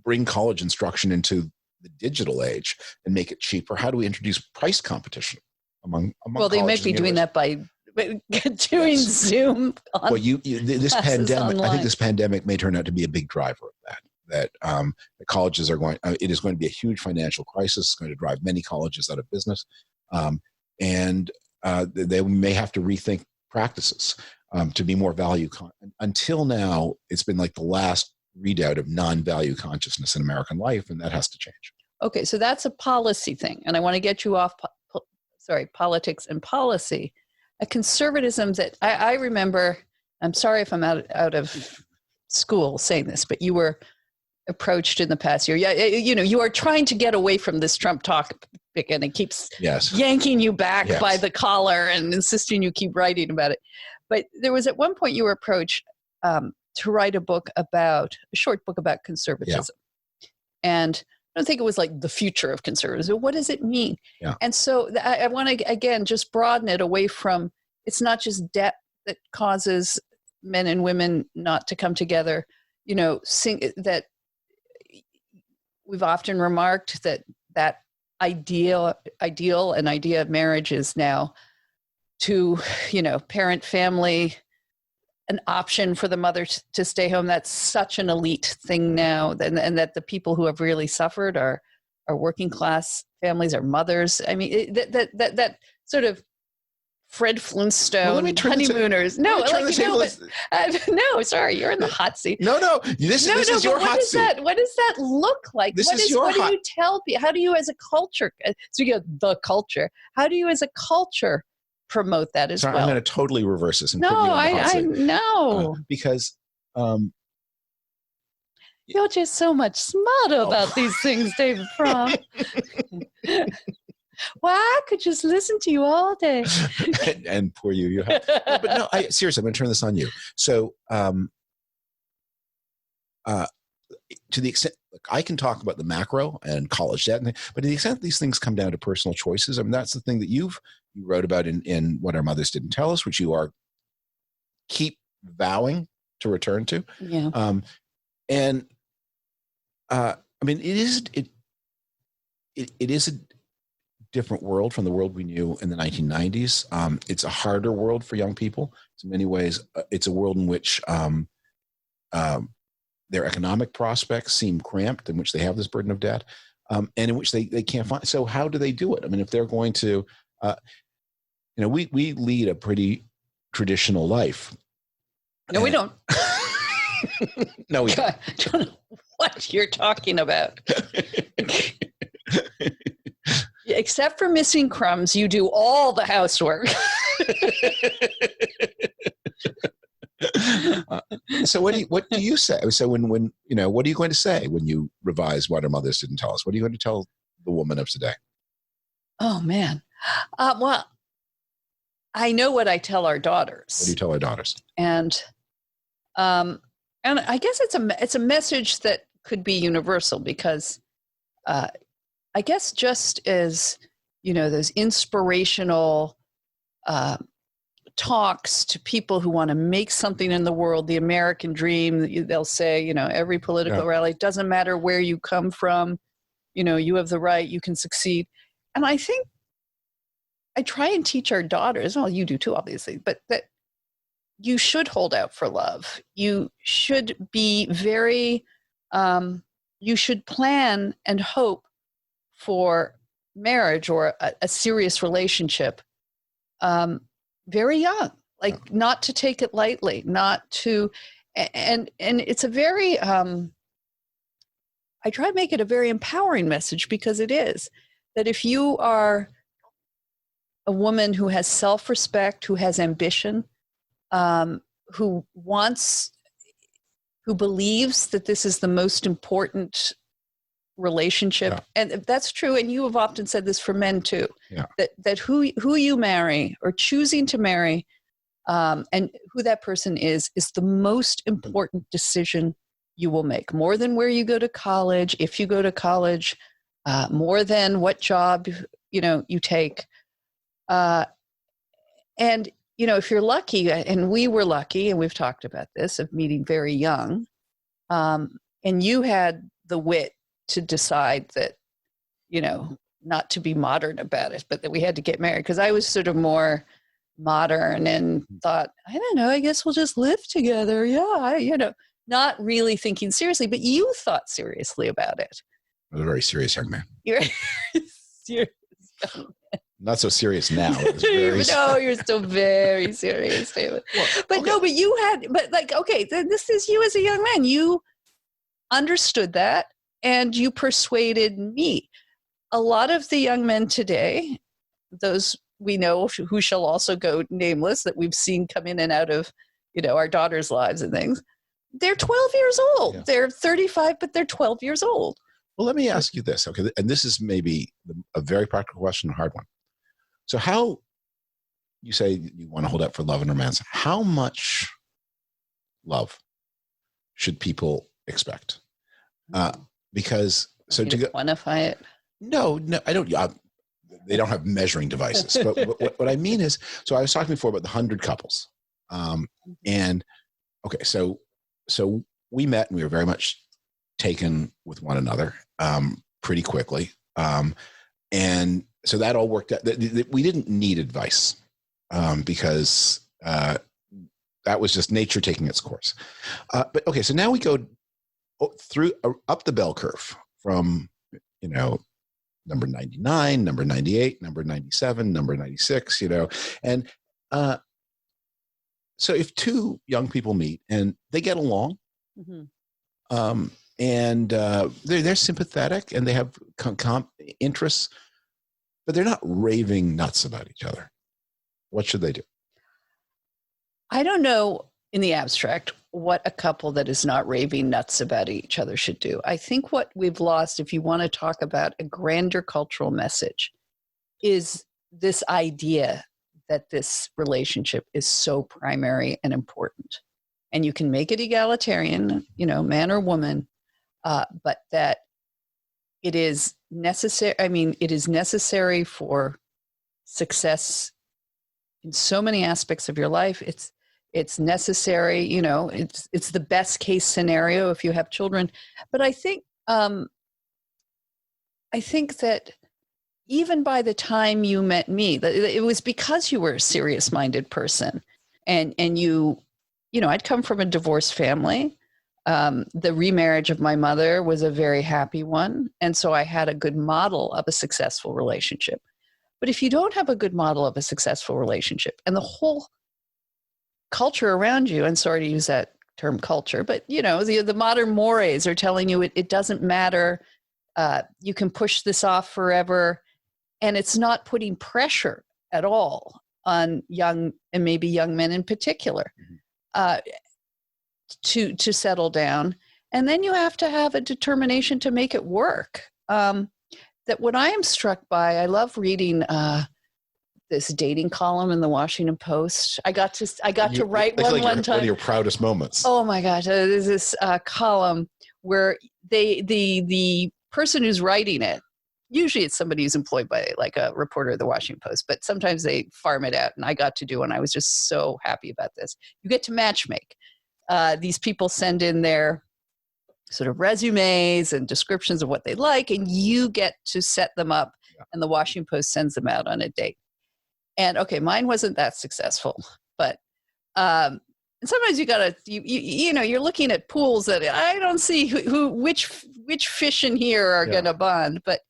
bring college instruction into the digital age and make it cheaper? How do we introduce price competition among well, they might be doing that by doing Zoom on this pandemic online. I think this pandemic may turn out to be a big driver of that the colleges are going, it is going to be a huge financial crisis. It's going to drive many colleges out of business. And they may have to rethink practices to be more value. Until now, it's been like the last redoubt of non-value consciousness in American life, and that has to change. Okay, so that's a policy thing. And I want to get you off, politics and policy. A conservatism that I remember, I'm sorry if I'm out of school saying this, but you were approached in the past year. Yeah, you are trying to get away from this Trump topic, and it keeps yanking you back by the collar and insisting you keep writing about it. But there was at one point you were approached to write a short book about conservatism. Yeah. And I don't think it was like the future of conservatism. What does it mean? Yeah. And so I want to, again, just broaden it away from, it's not just debt that causes men and women not to come together. That we've often remarked that ideal and idea of marriage is now to, parent, family, an option for the mother to stay home. That's such an elite thing now. And that the people who have really suffered are working class families, are mothers. I mean, that sort of Fred Flintstone honeymooners. No, sorry, you're in the hot seat. No, this is your hot seat. What does that look like? What do you tell people? How do you as a culture, speaking of the culture, how do you as a culture promote that as well? I'm going to totally reverse this. And I know. Because you're just so much smarter about these things, David Frum. Well, I could just listen to you all day. and poor you. But no, seriously, I'm going to turn this on you. So to the extent, look, I can talk about the macro and college debt, but to the extent these things come down to personal choices, I mean, that's the thing that you wrote about in What Our Mothers Didn't Tell Us, which you are keep vowing to return to. Yeah. And I mean, it is a different world from the world we knew in the 1990s. It's a harder world for young people. In many ways, it's a world in which their economic prospects seem cramped, in which they have this burden of debt, and in which they can't find. So how do they do it? I mean, if they're going to, we lead a pretty traditional life. No, we don't. No, we don't. I don't know what you're talking about. Except for missing crumbs, you do all the housework. So what do you say? So when what are you going to say when you revise What Our Mothers Didn't Tell Us? What are you going to tell the woman of today? Oh man, well, I know what I tell our daughters. What do you tell our daughters? And I guess it's a message that could be universal, because I guess just as those inspirational talks to people who want to make something in the world, the American dream, they'll say, every political rally, doesn't matter where you come from, you have the right, you can succeed. And I think I try and teach our daughters, well, you do too, obviously, but that you should hold out for love. You should be very, you should plan and hope for marriage or a serious relationship very young, like not to take it lightly, not to, and it's a very, I try to make it a very empowering message, because it is that if you are a woman who has self-respect, who has ambition, who believes that this is the most important relationship, and that's true, and you have often said this for men too, that who you marry or choosing to marry, and who that person is the most important decision you will make, more than where you go to college, if you go to college, more than what job you take, and if you're lucky, and we were lucky, and we've talked about this, of meeting very young, and you had the wit to decide that, not to be modern about it, but that we had to get married, because I was sort of more modern and thought, I don't know, I guess we'll just live together. Yeah, not really thinking seriously, but you thought seriously about it. I was a very serious young man. You're serious. Not so serious now. No, you're still very serious, David. Well, but okay. No, but you had, then this is you as a young man. You understood that, and you persuaded me. A lot of the young men today, those we know who shall also go nameless, that we've seen come in and out of, our daughters' lives and things, they're 12 years old. Yeah. They're 35, but they're 12 years old. Well, let me ask you this, okay? And this is maybe a very practical question, a hard one. So how, you say you want to hold out for love and romance, how much love should people expect? Because so to quantify it. No, I don't. They don't have measuring devices. But what I mean is, so I was talking before about the 100 couples, and okay, so we met and we were very much taken with one another pretty quickly, and so that all worked out. We didn't need advice because that was just nature taking its course. But okay, so now we go through up the bell curve from number 99, number 98, number 97, number 96, and so if two young people meet and they get along, and they're sympathetic and they have interests, but they're not raving nuts about each other, what should they do? I don't know in the abstract what a couple that is not raving nuts about each other should do. I think what we've lost, if you want to talk about a grander cultural message, is this idea that this relationship is so primary and important. And you can make it egalitarian, man or woman, but that it is necessary. I mean, it is necessary for success in so many aspects of your life. It's necessary, you know, it's the best case scenario if you have children. But I think that even by the time you met me, it was because you were a serious-minded person, and you know, I'd come from a divorced family. The remarriage of my mother was a very happy one, and so I had a good model of a successful relationship. But if you don't have a good model of a successful relationship, and the whole culture around you, and sorry to use that term culture, but you know, the modern mores are telling you it doesn't matter, you can push this off forever, and it's not putting pressure at all on young, and maybe young men in particular, to settle down. And then you have to have a determination to make it work. That what I am struck by, I love reading this dating column in the Washington Post. I got to write one time. One of your proudest moments. Oh my gosh, there's this column where the person who's writing it, usually it's somebody who's employed by like a reporter of the Washington Post, but sometimes they farm it out, and I got to do one. I was just so happy about this. You get to matchmake. These people send in their sort of resumes and descriptions of what they like, and you get to set them up, and the Washington Post sends them out on a date. And okay, mine wasn't that successful, but and sometimes you gotta, you know, you're looking at pools that I don't see which fish in here are gonna bond. But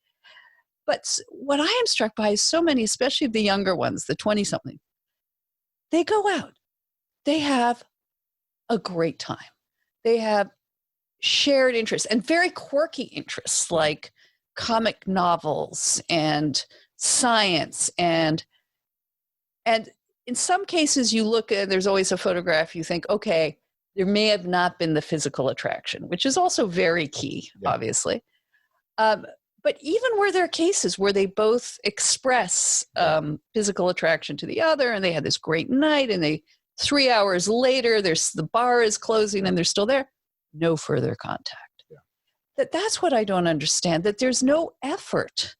what I am struck by is so many, especially the younger ones, the 20-something, they go out, they have a great time. They have shared interests, and very quirky interests like comic novels and science, and in some cases you look at, there's always a photograph, you think, okay, there may have not been the physical attraction, which is also very key, obviously. But even were there cases where they both express physical attraction to the other, and they had this great night, and 3 hours later, the bar is closing and they're still there, no further contact. That's what I don't understand, that there's no effort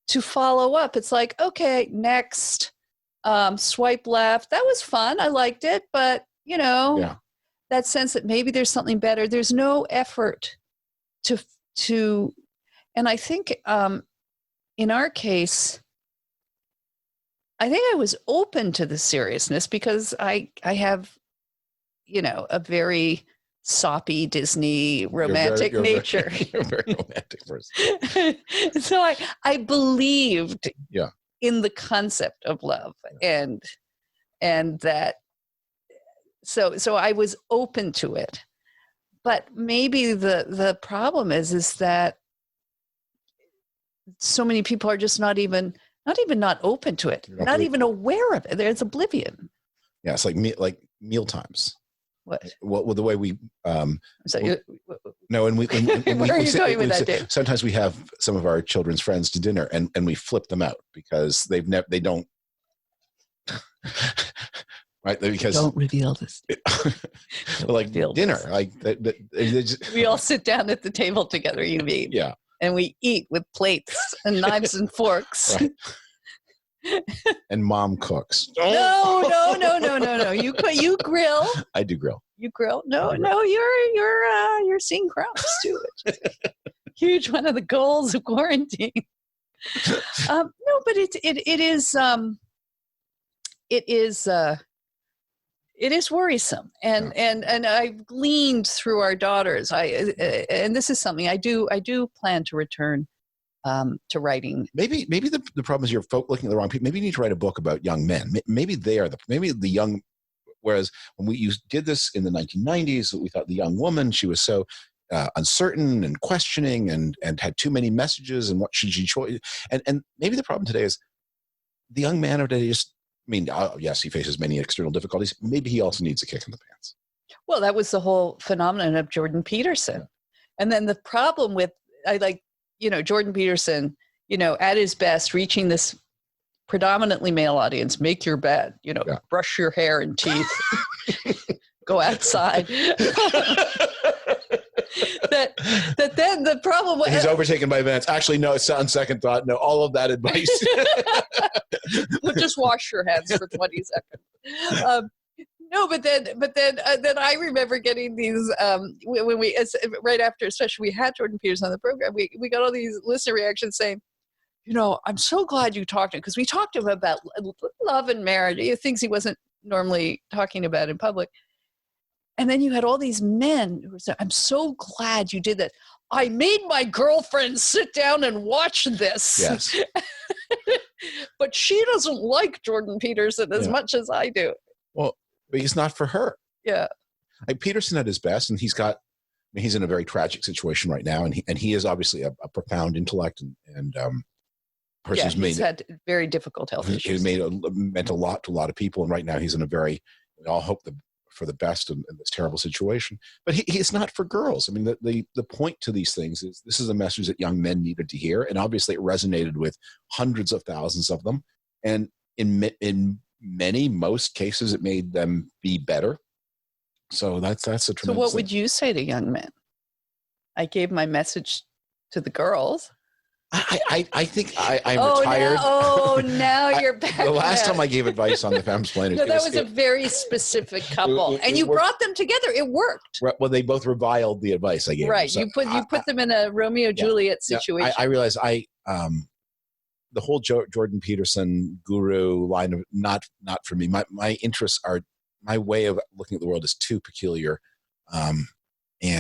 to follow up. It's like, okay, next, swipe left. That was fun. I liked it. But, you know, that sense that maybe there's something better. There's no effort to, and I think in our case, I think I was open to the seriousness because I have, you know, a very soppy Disney romantic nature. You're a very romantic person. So I believed in the concept of love, and that so I was open to it. But maybe the problem is that so many people are just not even not open to it, not even aware of it. There's oblivion. Yeah, it's like meal times. What? Well, the way we no, and we where are you going with that, Dave? Sometimes we have some of our children's friends to dinner, and we flip them out because they don't right, because don't reveal this. Like dinner, like we all sit down at the table together, you mean? Yeah. And we eat with plates and knives and forks. Right. And mom cooks. No. You grill. I do grill. You grill? No, you're seeing crumbs too. Huge one of the goals of quarantine. No, but it is worrisome, and I've gleaned through our daughters. And this is something I do plan to return to writing. Maybe the problem is you're looking at the wrong people. Maybe you need to write a book about young men. Maybe they are the young. Whereas when we did this in the 1990s, we thought the young woman, she was so uncertain and questioning and had too many messages, and what should she choose? And maybe the problem today is the young man of today just. I mean, yes, he faces many external difficulties. Maybe he also needs a kick in the pants. Well, that was the whole phenomenon of Jordan Peterson. Yeah. And then the problem with, Jordan Peterson, at his best, reaching this predominantly male audience, make your bed, brush your hair and teeth, go outside. that then the problem was he's overtaken by events. Actually, no, it's on second thought. No, all of that advice. Just wash your hands for 20 seconds. No, but then I remember getting these when we right after, especially we had Jordan Peters on the program. We got all these listener reactions saying, I'm so glad you talked to him, because we talked to him about love and marriage, things he wasn't normally talking about in public. And then you had all these men who said, I'm so glad you did that. I made my girlfriend sit down and watch this. Yes. But she doesn't like Jordan Peterson as much as I do. Well, but he's not for her. Yeah. Like Peterson at his best, and he's in a very tragic situation right now, and he is obviously a profound intellect and person who's he's had very difficult health issues. He meant a lot to a lot of people, and right now he's in we all hope for the best in this terrible situation. But he's not for girls. I mean, the point to these things is this is a message that young men needed to hear, and obviously it resonated with hundreds of thousands of them, and in most cases it made them be better. So that's a tremendous. So what would you say to young men? I gave my message to the girls. I think I'm retired. Now you're back. The last time I gave advice on the Femsplainers. No, that was a very specific couple. And you brought them together. It worked. Well, they both reviled the advice I gave them. Right. So you put them in a Romeo-Juliet situation. I realized the whole Jordan Peterson guru line of not for me. My interests are, my way of looking at the world is too peculiar. I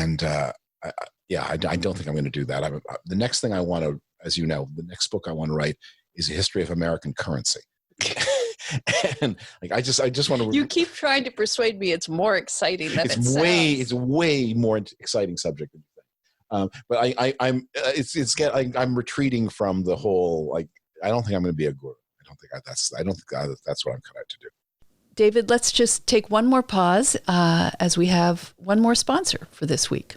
don't think I'm going to do that. The next thing I want to, as you know, the next book I want to write is a history of American currency. And I just want to. You keep trying to persuade me it's more exciting than it sounds. It's way more exciting subject than you think. But I'm retreating from the whole. I don't think I'm going to be a guru. I don't think that's what I'm cut out to do. David, let's just take one more pause as we have one more sponsor for this week.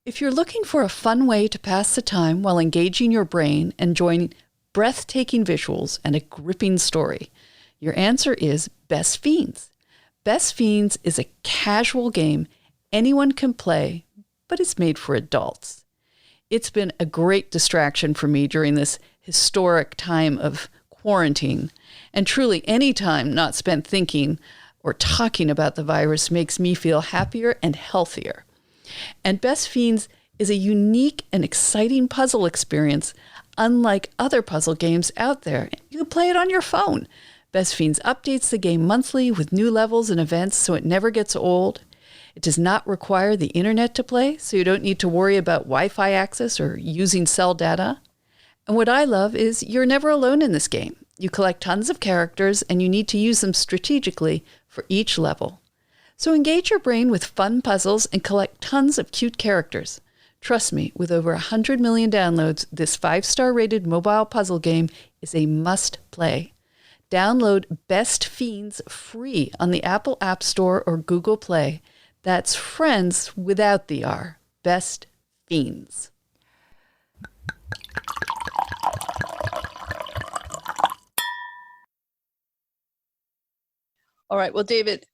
If you're looking for a fun way to pass the time while engaging your brain, enjoying breathtaking visuals and a gripping story, your answer is Best Fiends. Best Fiends is a casual game anyone can play, but it's made for adults. It's been a great distraction for me during this historic time of quarantine, and truly any time not spent thinking or talking about the virus makes me feel happier and healthier. And Best Fiends is a unique and exciting puzzle experience, unlike other puzzle games out there. You can play it on your phone. Best Fiends updates the game monthly with new levels and events, so it never gets old. It does not require the internet to play, so you don't need to worry about Wi-Fi access or using cell data. And what I love is you're never alone in this game. You collect tons of characters, and you need to use them strategically for each level. So engage your brain with fun puzzles and collect tons of cute characters. Trust me, with over 100 million downloads, this 5-star rated mobile puzzle game is a must-play. Download Best Fiends free on the Apple App Store or Google Play. That's friends without the R. Best Fiends. All right. Well, David,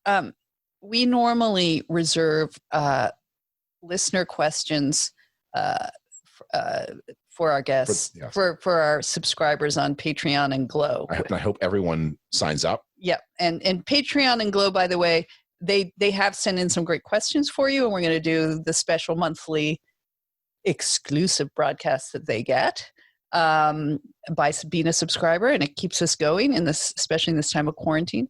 we normally reserve listener questions for our guests, for our subscribers on Patreon and Glow. I hope everyone signs up. Yeah. And Patreon and Glow, by the way, they have sent in some great questions for you, and we're going to do the special monthly exclusive broadcasts that they get by being a subscriber, and it keeps us going especially in this time of quarantine.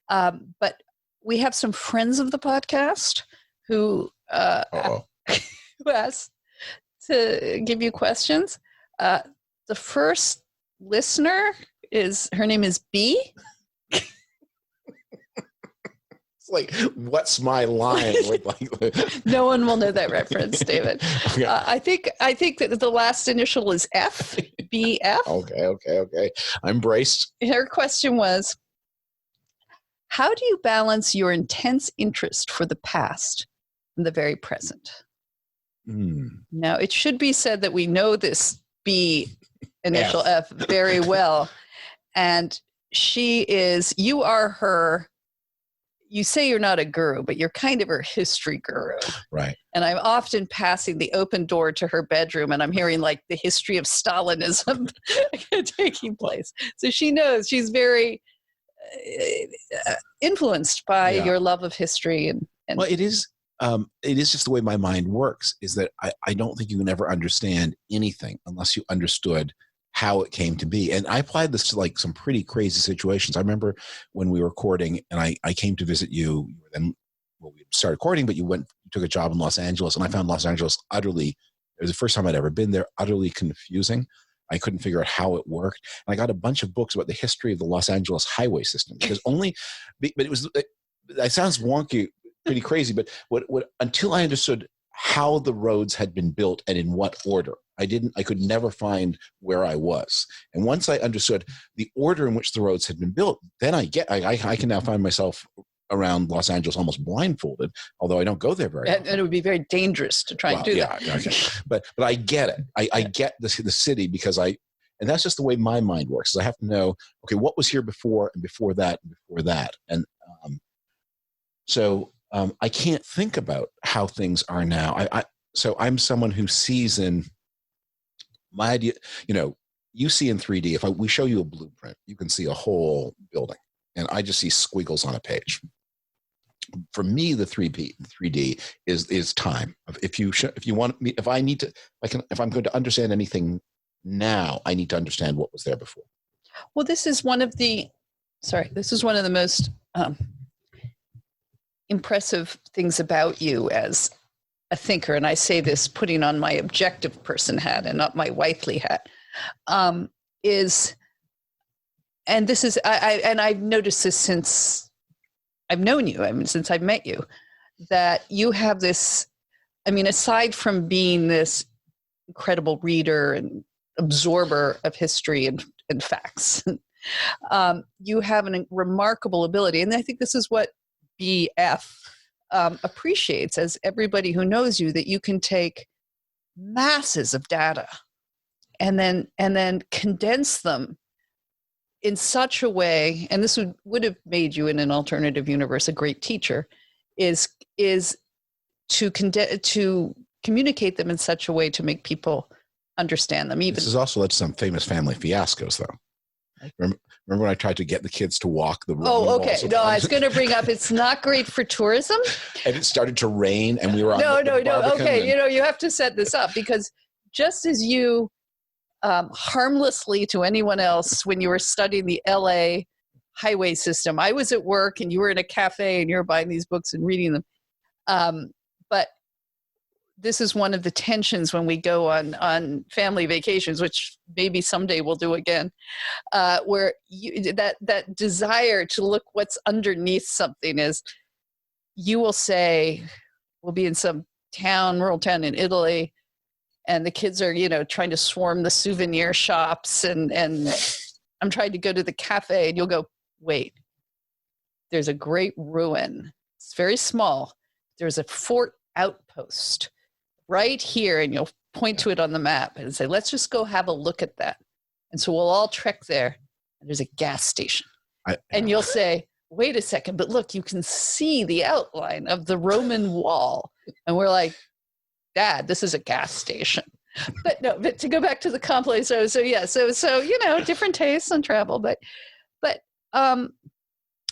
But we have some friends of the podcast who asked to give you questions. The first listener her name is B. It's like, what's my line? No one will know that reference, David. Okay. I think that the last initial is F. BF. Okay. I'm braced. Her question was, how do you balance your intense interest for the past and the very present? Now, it should be said that we know this B initial F very well. And you are her you say you're not a guru, but you're kind of her history guru. Right. And I'm often passing the open door to her bedroom and I'm hearing like the history of Stalinism taking place. So she knows, she's very influenced by your love of history. And well, it is just the way my mind works, is that I don't think you can ever understand anything unless you understood how it came to be. And I applied this to like some pretty crazy situations. I remember when we were courting and I came to visit you, then we started courting, but you took a job in Los Angeles, and I found Los Angeles it was the first time I'd ever been there, utterly confusing. I couldn't figure out how it worked. And I got a bunch of books about the history of the Los Angeles highway system, because it sounds wonky, pretty crazy, but until I understood how the roads had been built and in what order, I could never find where I was. And once I understood the order in which the roads had been built, then I can now find myself around Los Angeles almost blindfolded, although I don't go there very often. And it would be very dangerous to try and do that. Yeah, okay. But I get it. I get the city, because and that's just the way my mind works. Is I have to know, okay, what was here before and before that and before that. And so I can't think about how things are now. So I'm someone who sees in my idea, you see in 3D, if we show you a blueprint, you can see a whole building, and I just see squiggles on a page. For me, the 3D is time. If I'm going to understand anything now, I need to understand what was there before. Well, this is one of the most impressive things about you as a thinker, and I say this putting on my objective person hat and not my wifely hat, and this is I've noticed this since I've known you, since I've met you, that you have this, aside from being this incredible reader and absorber of history and facts, you have a remarkable ability, and I think this is what BF appreciates, as everybody who knows you, that you can take masses of data and then condense them in such a way, and this would have made you in an alternative universe a great teacher, is to communicate them in such a way to make people understand them. This has also led to some famous family fiascos, though. Remember when I tried to get the kids to walk the road? Oh, okay. No, I was going to bring up, it's not great for tourism. And it started to rain, and we were on No. Okay, you have to set this up, because just as you harmlessly to anyone else when you were studying the LA highway system, I was at work and you were in a cafe and you were buying these books and reading them. But this is one of the tensions when we go on family vacations, which maybe someday we'll do again, where that desire to look what's underneath something is, you will say, we'll be in some rural town in Italy, and the kids are, trying to swarm the souvenir shops, and I'm trying to go to the cafe, and you'll go, wait, there's a great ruin. It's very small. There's a fort outpost right here, and you'll point to it on the map and say, let's just go have a look at that. And so we'll all trek there, and there's a gas station. And you'll say, wait a second, but look, you can see the outline of the Roman wall. And we're like, Dad, this is a gas station. But to go back to the complex, so different tastes on travel, but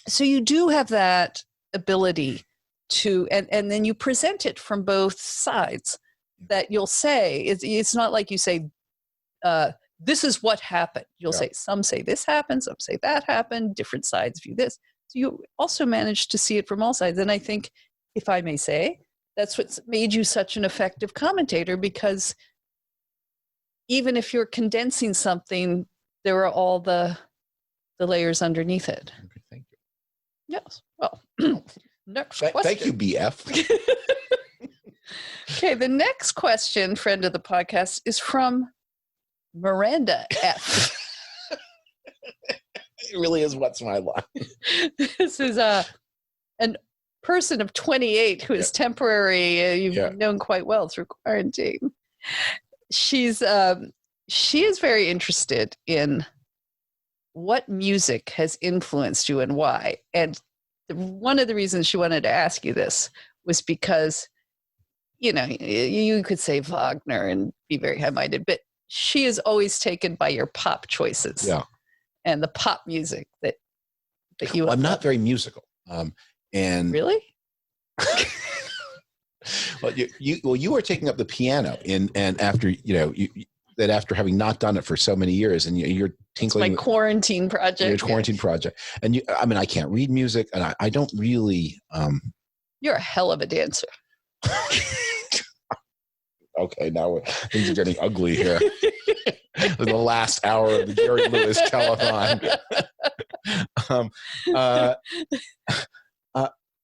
so you do have that ability to, and then you present it from both sides, that you'll say, it's not like you say, this is what happened. You'll say, some say this happened, some say that happened, different sides view this. So you also manage to see it from all sides. And I think, if I may say, that's what's made you such an effective commentator, because even if you're condensing something, there are all the layers underneath it. Okay, thank you. Yes. Well, next question. Thank you, BF. Okay, the next question, friend of the podcast, is from Miranda F. It really is what's my line. This is an person of 28 who is temporary, you've known quite well through quarantine. She is very interested in what music has influenced you and why. And one of the reasons she wanted to ask you this was because, you could say Wagner and be very high-minded, but she is always taken by your pop choices. Yeah. And the pop music that you. I'm not very musical. And really. Well, you were taking up the piano, and after that after having not done it for so many years, and you're tinkling. It's my quarantine project. Your quarantine project, and I can't read music, and I don't really. You're a hell of a dancer. Okay, now things are getting ugly here. The last hour of the Jerry Lewis telethon.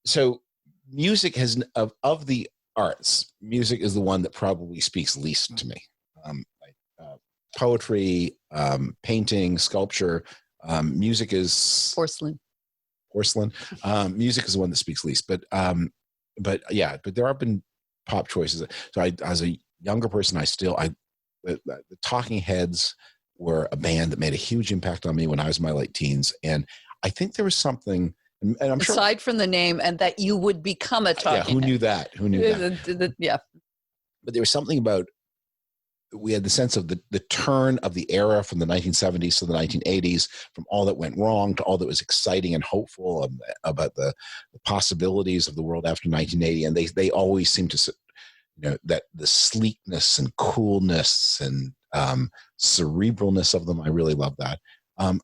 So music has of the arts, music is the one that probably speaks least to me. Poetry, painting, sculpture, music is porcelain. Music is the one that speaks least, but there have been pop choices. So as a younger person, the Talking Heads were a band that made a huge impact on me when I was in my late teens, and I think there was something. And I'm sure, aside from the name and that you would become a talking head. Who knew that? Yeah. But there was something about, we had the sense of the turn of the era from the 1970s to the 1980s, from all that went wrong to all that was exciting and hopeful about the possibilities of the world after 1980. And they always seemed to, that the sleekness and coolness and cerebralness of them. I really love that.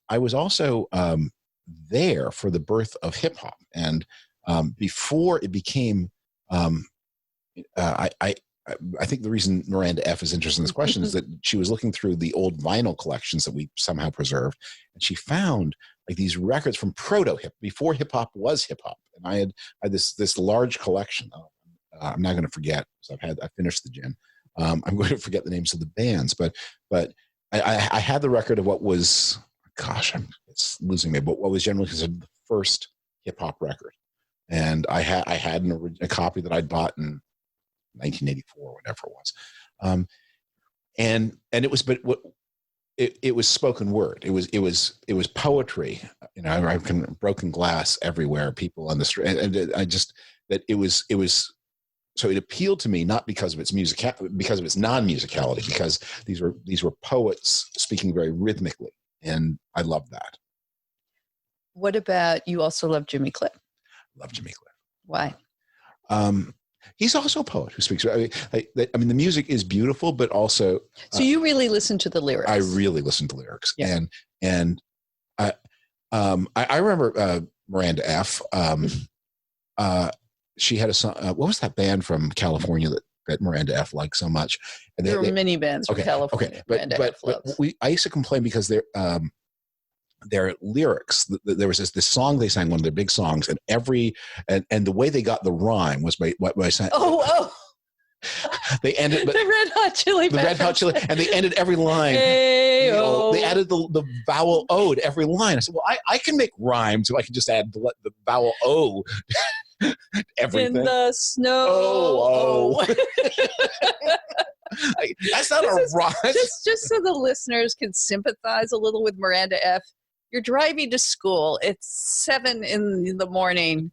I was also there for the birth of hip hop, and before it became, I think the reason Miranda F. is interested in this question is that she was looking through the old vinyl collections that we somehow preserved, and she found like these records from proto-hip, before hip hop was hip hop, and I had this large collection. I'm not going to forget, because I finished the gin. I'm going to forget the names of the bands, but I had the record of what was. Gosh, it's losing me. But what was generally considered the first hip hop record, and I had a copy that I'd bought in 1984, whatever it was, and it was, but what it was spoken word. It was poetry. I can broken glass everywhere, people on the street, and I just that it was. So it appealed to me not because of its music, because of its non-musicality, because these were poets speaking very rhythmically. And I love that. What about, you also love Jimmy Cliff? Love Jimmy Cliff. Why? He's also a poet who speaks. I mean, the music is beautiful, but also. So you really listen to the lyrics? I really listen to lyrics, yeah. And I remember Miranda F. She had a song. What was that band from California that Miranda F. liked so much? And there were many bands from California. Okay, but I used to complain because their lyrics. There was this song they sang, one of their big songs, and the way they got the rhyme was by saying, "Oh." They ended the Red Hot Chili Peppers. The Red Hot Chili, and they ended every line. They added the vowel O to every line. I said, "Well, I can make rhymes, so I can just add the vowel O." Everything. In the snow. Oh. That's not a rhyme. Just so the listeners can sympathize a little with Miranda F. You're driving to school. It's 7 in the morning.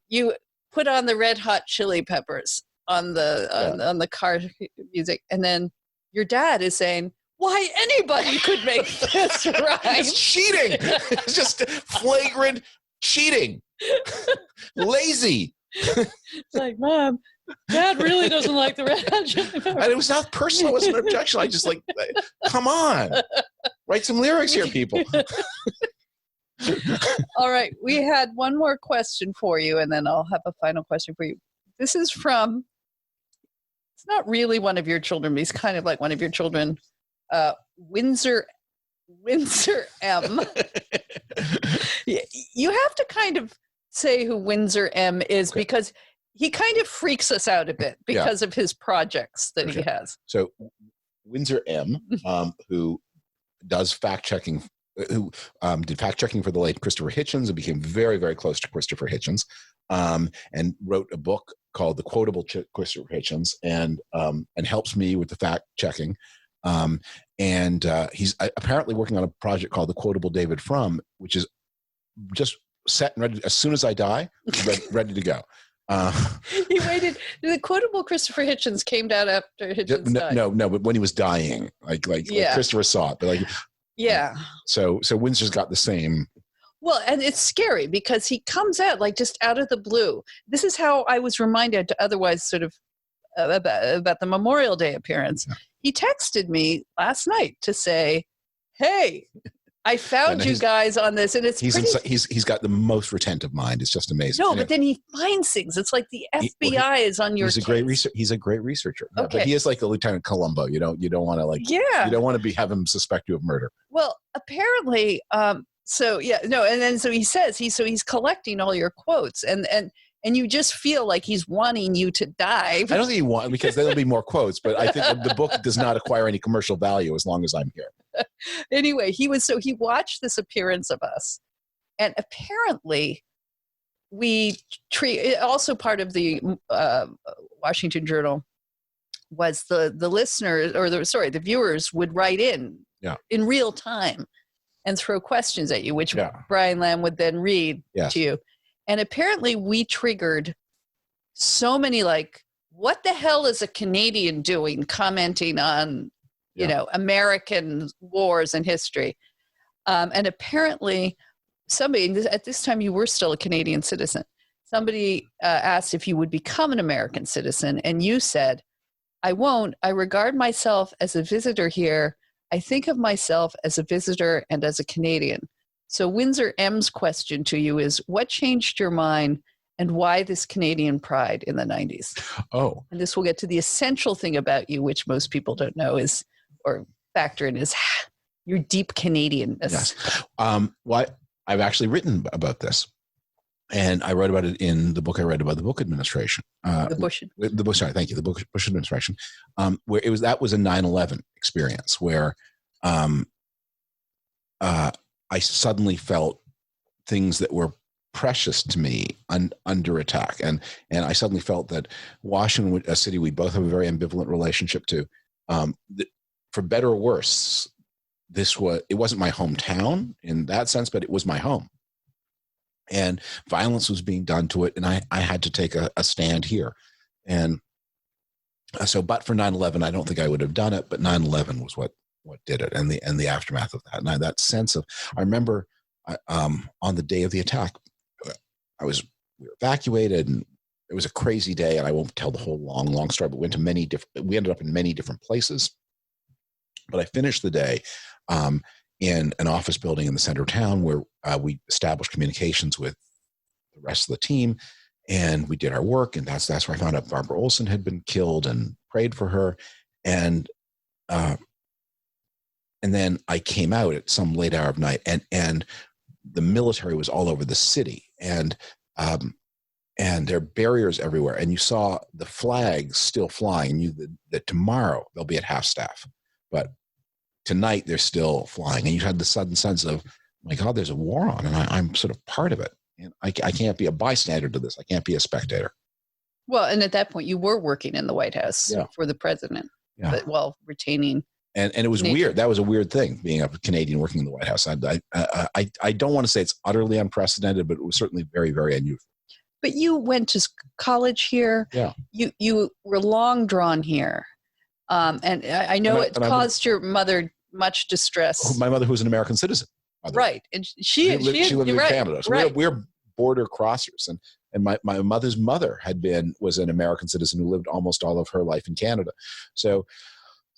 You put on the Red Hot Chili Peppers on the car music, and then your dad is saying, "Why anybody could make this rhyme?" It's cheating. It's just flagrant cheating. Lazy. It's like, Mom, Dad really doesn't like the Red Hot Chili Peppers. And it was not personal. It wasn't an objection. I just come on, write some lyrics here, people. All right, we had one more question for you, and then I'll have a final question for you. This is from. It's not really one of your children, but he's kind of like one of your children. Windsor M. You have to kind of say who Windsor M is, okay, because he kind of freaks us out a bit because of his projects that he has. So Windsor M, who does fact-checking, who did fact-checking for the late Christopher Hitchens and became very, very close to Christopher Hitchens, and wrote a book called The Quotable Christopher Hitchens, and helps me with the fact-checking. And he's apparently working on a project called The Quotable David Frum, which is just set and ready. As soon as I die, ready to go. He waited. The quotable Christopher Hitchens came down after Hitchens died. No, but when he was dying, like Christopher saw it, but like, yeah. So Windsor's got the same. Well, and it's scary because he comes out like just out of the blue. This is how I was reminded to otherwise sort of about the Memorial Day appearance. Yeah. He texted me last night to say, "Hey, I found you guys on this," and he's got the most retentive mind. It's just amazing. No, but then he finds things. It's like the FBI is on your. He's a great researcher. Okay. But he is like a Lieutenant Columbo. You don't want to you don't want to have him suspect you of murder. Well, apparently, so he says he's collecting all your quotes and you just feel like he's wanting you to die. I don't think he wants, because there'll be more quotes, but I think the book does not acquire any commercial value as long as I'm here. Anyway, he watched this appearance of us, and apparently we treat, also part of the Washington Journal was the listeners, or the viewers would write in real time and throw questions at you, which Brian Lamb would then read to you. And apparently we triggered so many, like, what the hell is a Canadian doing commenting on, American wars and history? And apparently somebody, at this time you were still a Canadian citizen, somebody asked if you would become an American citizen. And you said, "I won't. I regard myself as a visitor here. I think of myself as a visitor and as a Canadian." So Windsor M's question to you is, what changed your mind and why this Canadian pride in the 90s? Oh. And this will get to the essential thing about you, which most people don't know or factor in, is your deep Canadianness. Yes. Well, I've actually written about this. And I wrote about it in the book I read about the Bush administration. The Bush administration, where that was a 9/11 experience where I suddenly felt things that were precious to me under attack, and I suddenly felt that Washington, a city we both have a very ambivalent relationship to, for better or worse, it wasn't my hometown in that sense, but it was my home, and violence was being done to it, and I had to take a stand here, and so, but for 9/11, I don't think I would have done it, but 9/11 was what did it, and the aftermath of that. And that sense of, I remember on the day of the attack, we were evacuated, and it was a crazy day, and I won't tell the whole long story, but we ended up in many different places. But I finished the day in an office building in the center of town where we established communications with the rest of the team, and we did our work, and that's where I found out Barbara Olson had been killed, and prayed for her, and then I came out at some late hour of night, and the military was all over the city, and there are barriers everywhere, and you saw the flags still flying, and you knew that tomorrow they'll be at half staff, but tonight they're still flying, and you had the sudden sense of, my God, there's a war on, and I'm sort of part of it, and I can't be a bystander to this. I can't be a spectator. Well, and at that point, you were working in the White House for the president, but while retaining. And it was weird. That was a weird thing, being a Canadian working in the White House. I don't want to say it's utterly unprecedented, but it was certainly very, very unusual. But you went to college here. Yeah. You were long drawn here, and I know it caused your mother much distress. My mother, who was an American citizen, right? And she lived in Canada. So we're border crossers, and my mother's mother was an American citizen who lived almost all of her life in Canada. So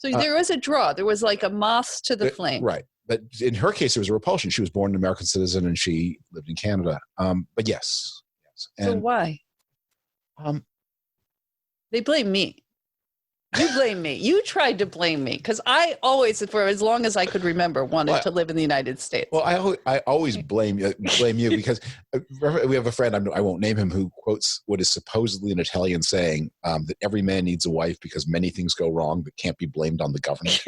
there was a draw. There was like a moth to the flame. Right. But in her case, there was a repulsion. She was born an American citizen and she lived in Canada. But yes. And, so why? They blame me. You blame me. You tried to blame me because I always, for as long as I could remember, wanted to live in the United States. Well, I always blame you because we have a friend, I won't name him, who quotes what is supposedly an Italian saying, that every man needs a wife because many things go wrong that can't be blamed on the government.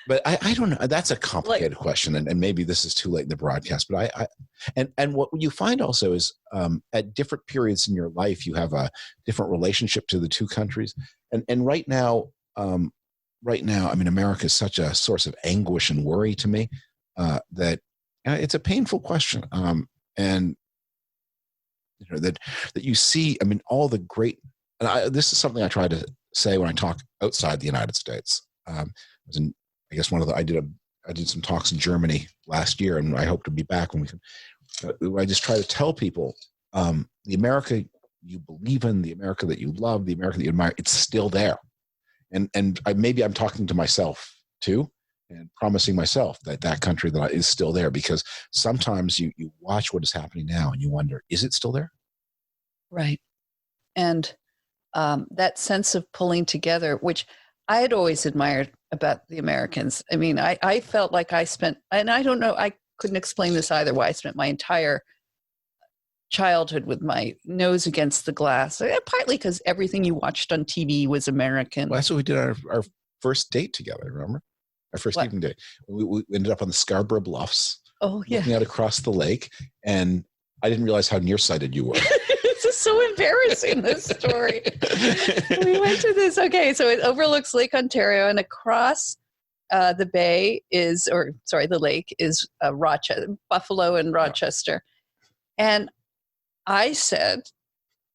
But I don't know. That's a complicated question, and maybe this is too late in the broadcast. But and what you find also is at different periods in your life, you have a different relationship to the two countries. And right now, right now, I mean, America is such a source of anguish and worry to me that it's a painful question. And that you see, I mean, all the great, and this is something I try to say when I talk outside the United States. I was in, I guess I did some talks in Germany last year, and I hope to be back when we can. I just try to tell people the America you believe in, the America that you love, the America that you admire, it's still there. And maybe I'm talking to myself too, and promising myself that country is still there, because sometimes you watch what is happening now and you wonder, is it still there? Right. And that sense of pulling together, which I had always admired about the Americans. I mean, I felt like I spent, and I don't know, I couldn't explain this either, why I spent my entire childhood with my nose against the glass, partly because everything you watched on TV was American. Well, that's what we did our first date together, remember? Our first evening date. We ended up on the Scarborough Bluffs. Oh, yeah. Looking out across the lake, and I didn't realize how nearsighted you were. This is so embarrassing, this story. We went to this, okay, so it overlooks Lake Ontario, and across the bay the lake is Rochester, Buffalo and Rochester. And I said,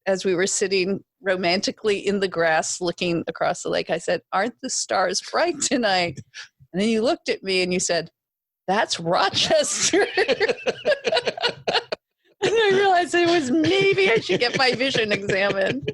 as we were sitting romantically in the grass looking across the lake, I said, "Aren't the stars bright tonight?" And then you looked at me and you said, "That's Rochester." And I realized it was maybe I should get my vision examined.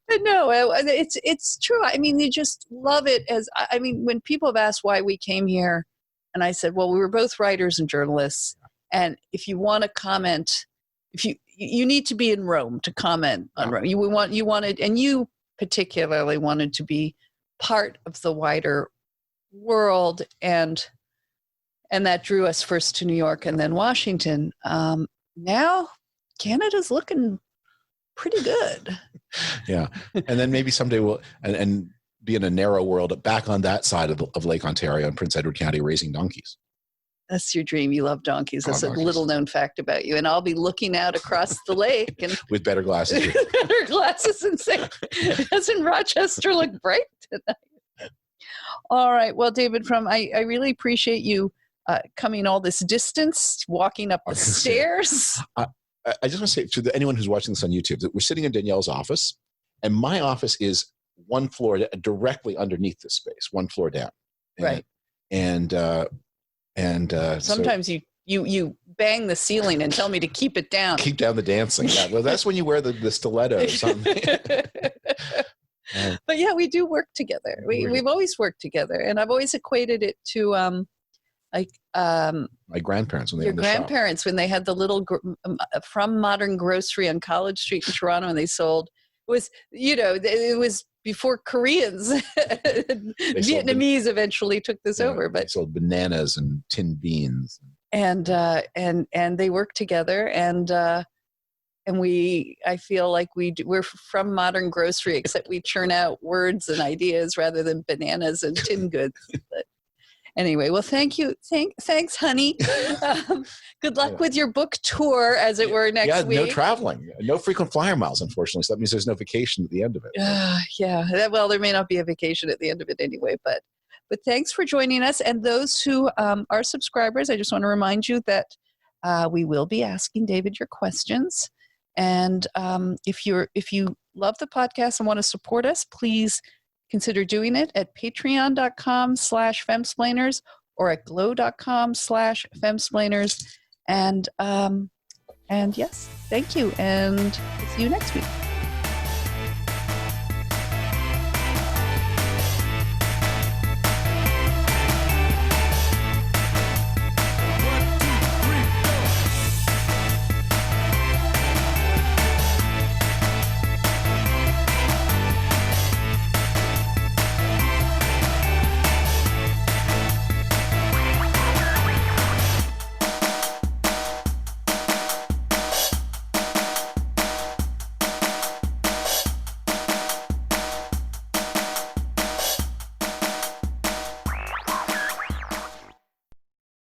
But no, it's true. I mean, you just love it. I mean, when people have asked why we came here, and I said, well, we were both writers and journalists. And if you want to comment, if you need to be in Rome to comment on Rome. You wanted, and you particularly wanted to be part of the wider world, and that drew us first to New York and then Washington. Now Canada's looking pretty good. Yeah. And then maybe someday we'll and be in a narrow world back on that side of Lake Ontario in Prince Edward County raising donkeys. That's your dream. You love donkeys. That's a little known fact about you. And I'll be looking out across the lake and with better glasses. And say, doesn't Rochester look bright tonight? All right. Well, David Frum, I really appreciate you coming all this distance, walking up the stairs. I just want to say to anyone who's watching this on YouTube that we're sitting in Danielle's office, and my office is one floor directly underneath this space, one floor down. Right. And sometimes you bang the ceiling and tell me to keep it down. Keep down the dancing. Yeah. Well, that's when you wear the stiletto or something. But yeah, we do work together. We've always worked together, and I've always equated it to my grandparents when they had the grandparents shop. When they had the little Frum Modern Grocery on College Street in Toronto, and they sold it was before Koreans. Vietnamese eventually took this over, but they sold bananas and tinned beans, and they worked together, and I feel like we're from Modern Grocery, except we churn out words and ideas rather than bananas and tin goods. But anyway, well, thank you. Thanks, honey. Good luck with your book tour, as it were, next week. Yeah, no traveling. No frequent flyer miles, unfortunately. So that means there's no vacation at the end of it. Yeah. Well, there may not be a vacation at the end of it anyway, but thanks for joining us. And those who are subscribers, I just want to remind you that we will be asking David your questions. And if you love the podcast and want to support us, please consider doing it at patreon.com/femsplainers or at glow.com/femsplainers. And yes, thank you. And see you next week.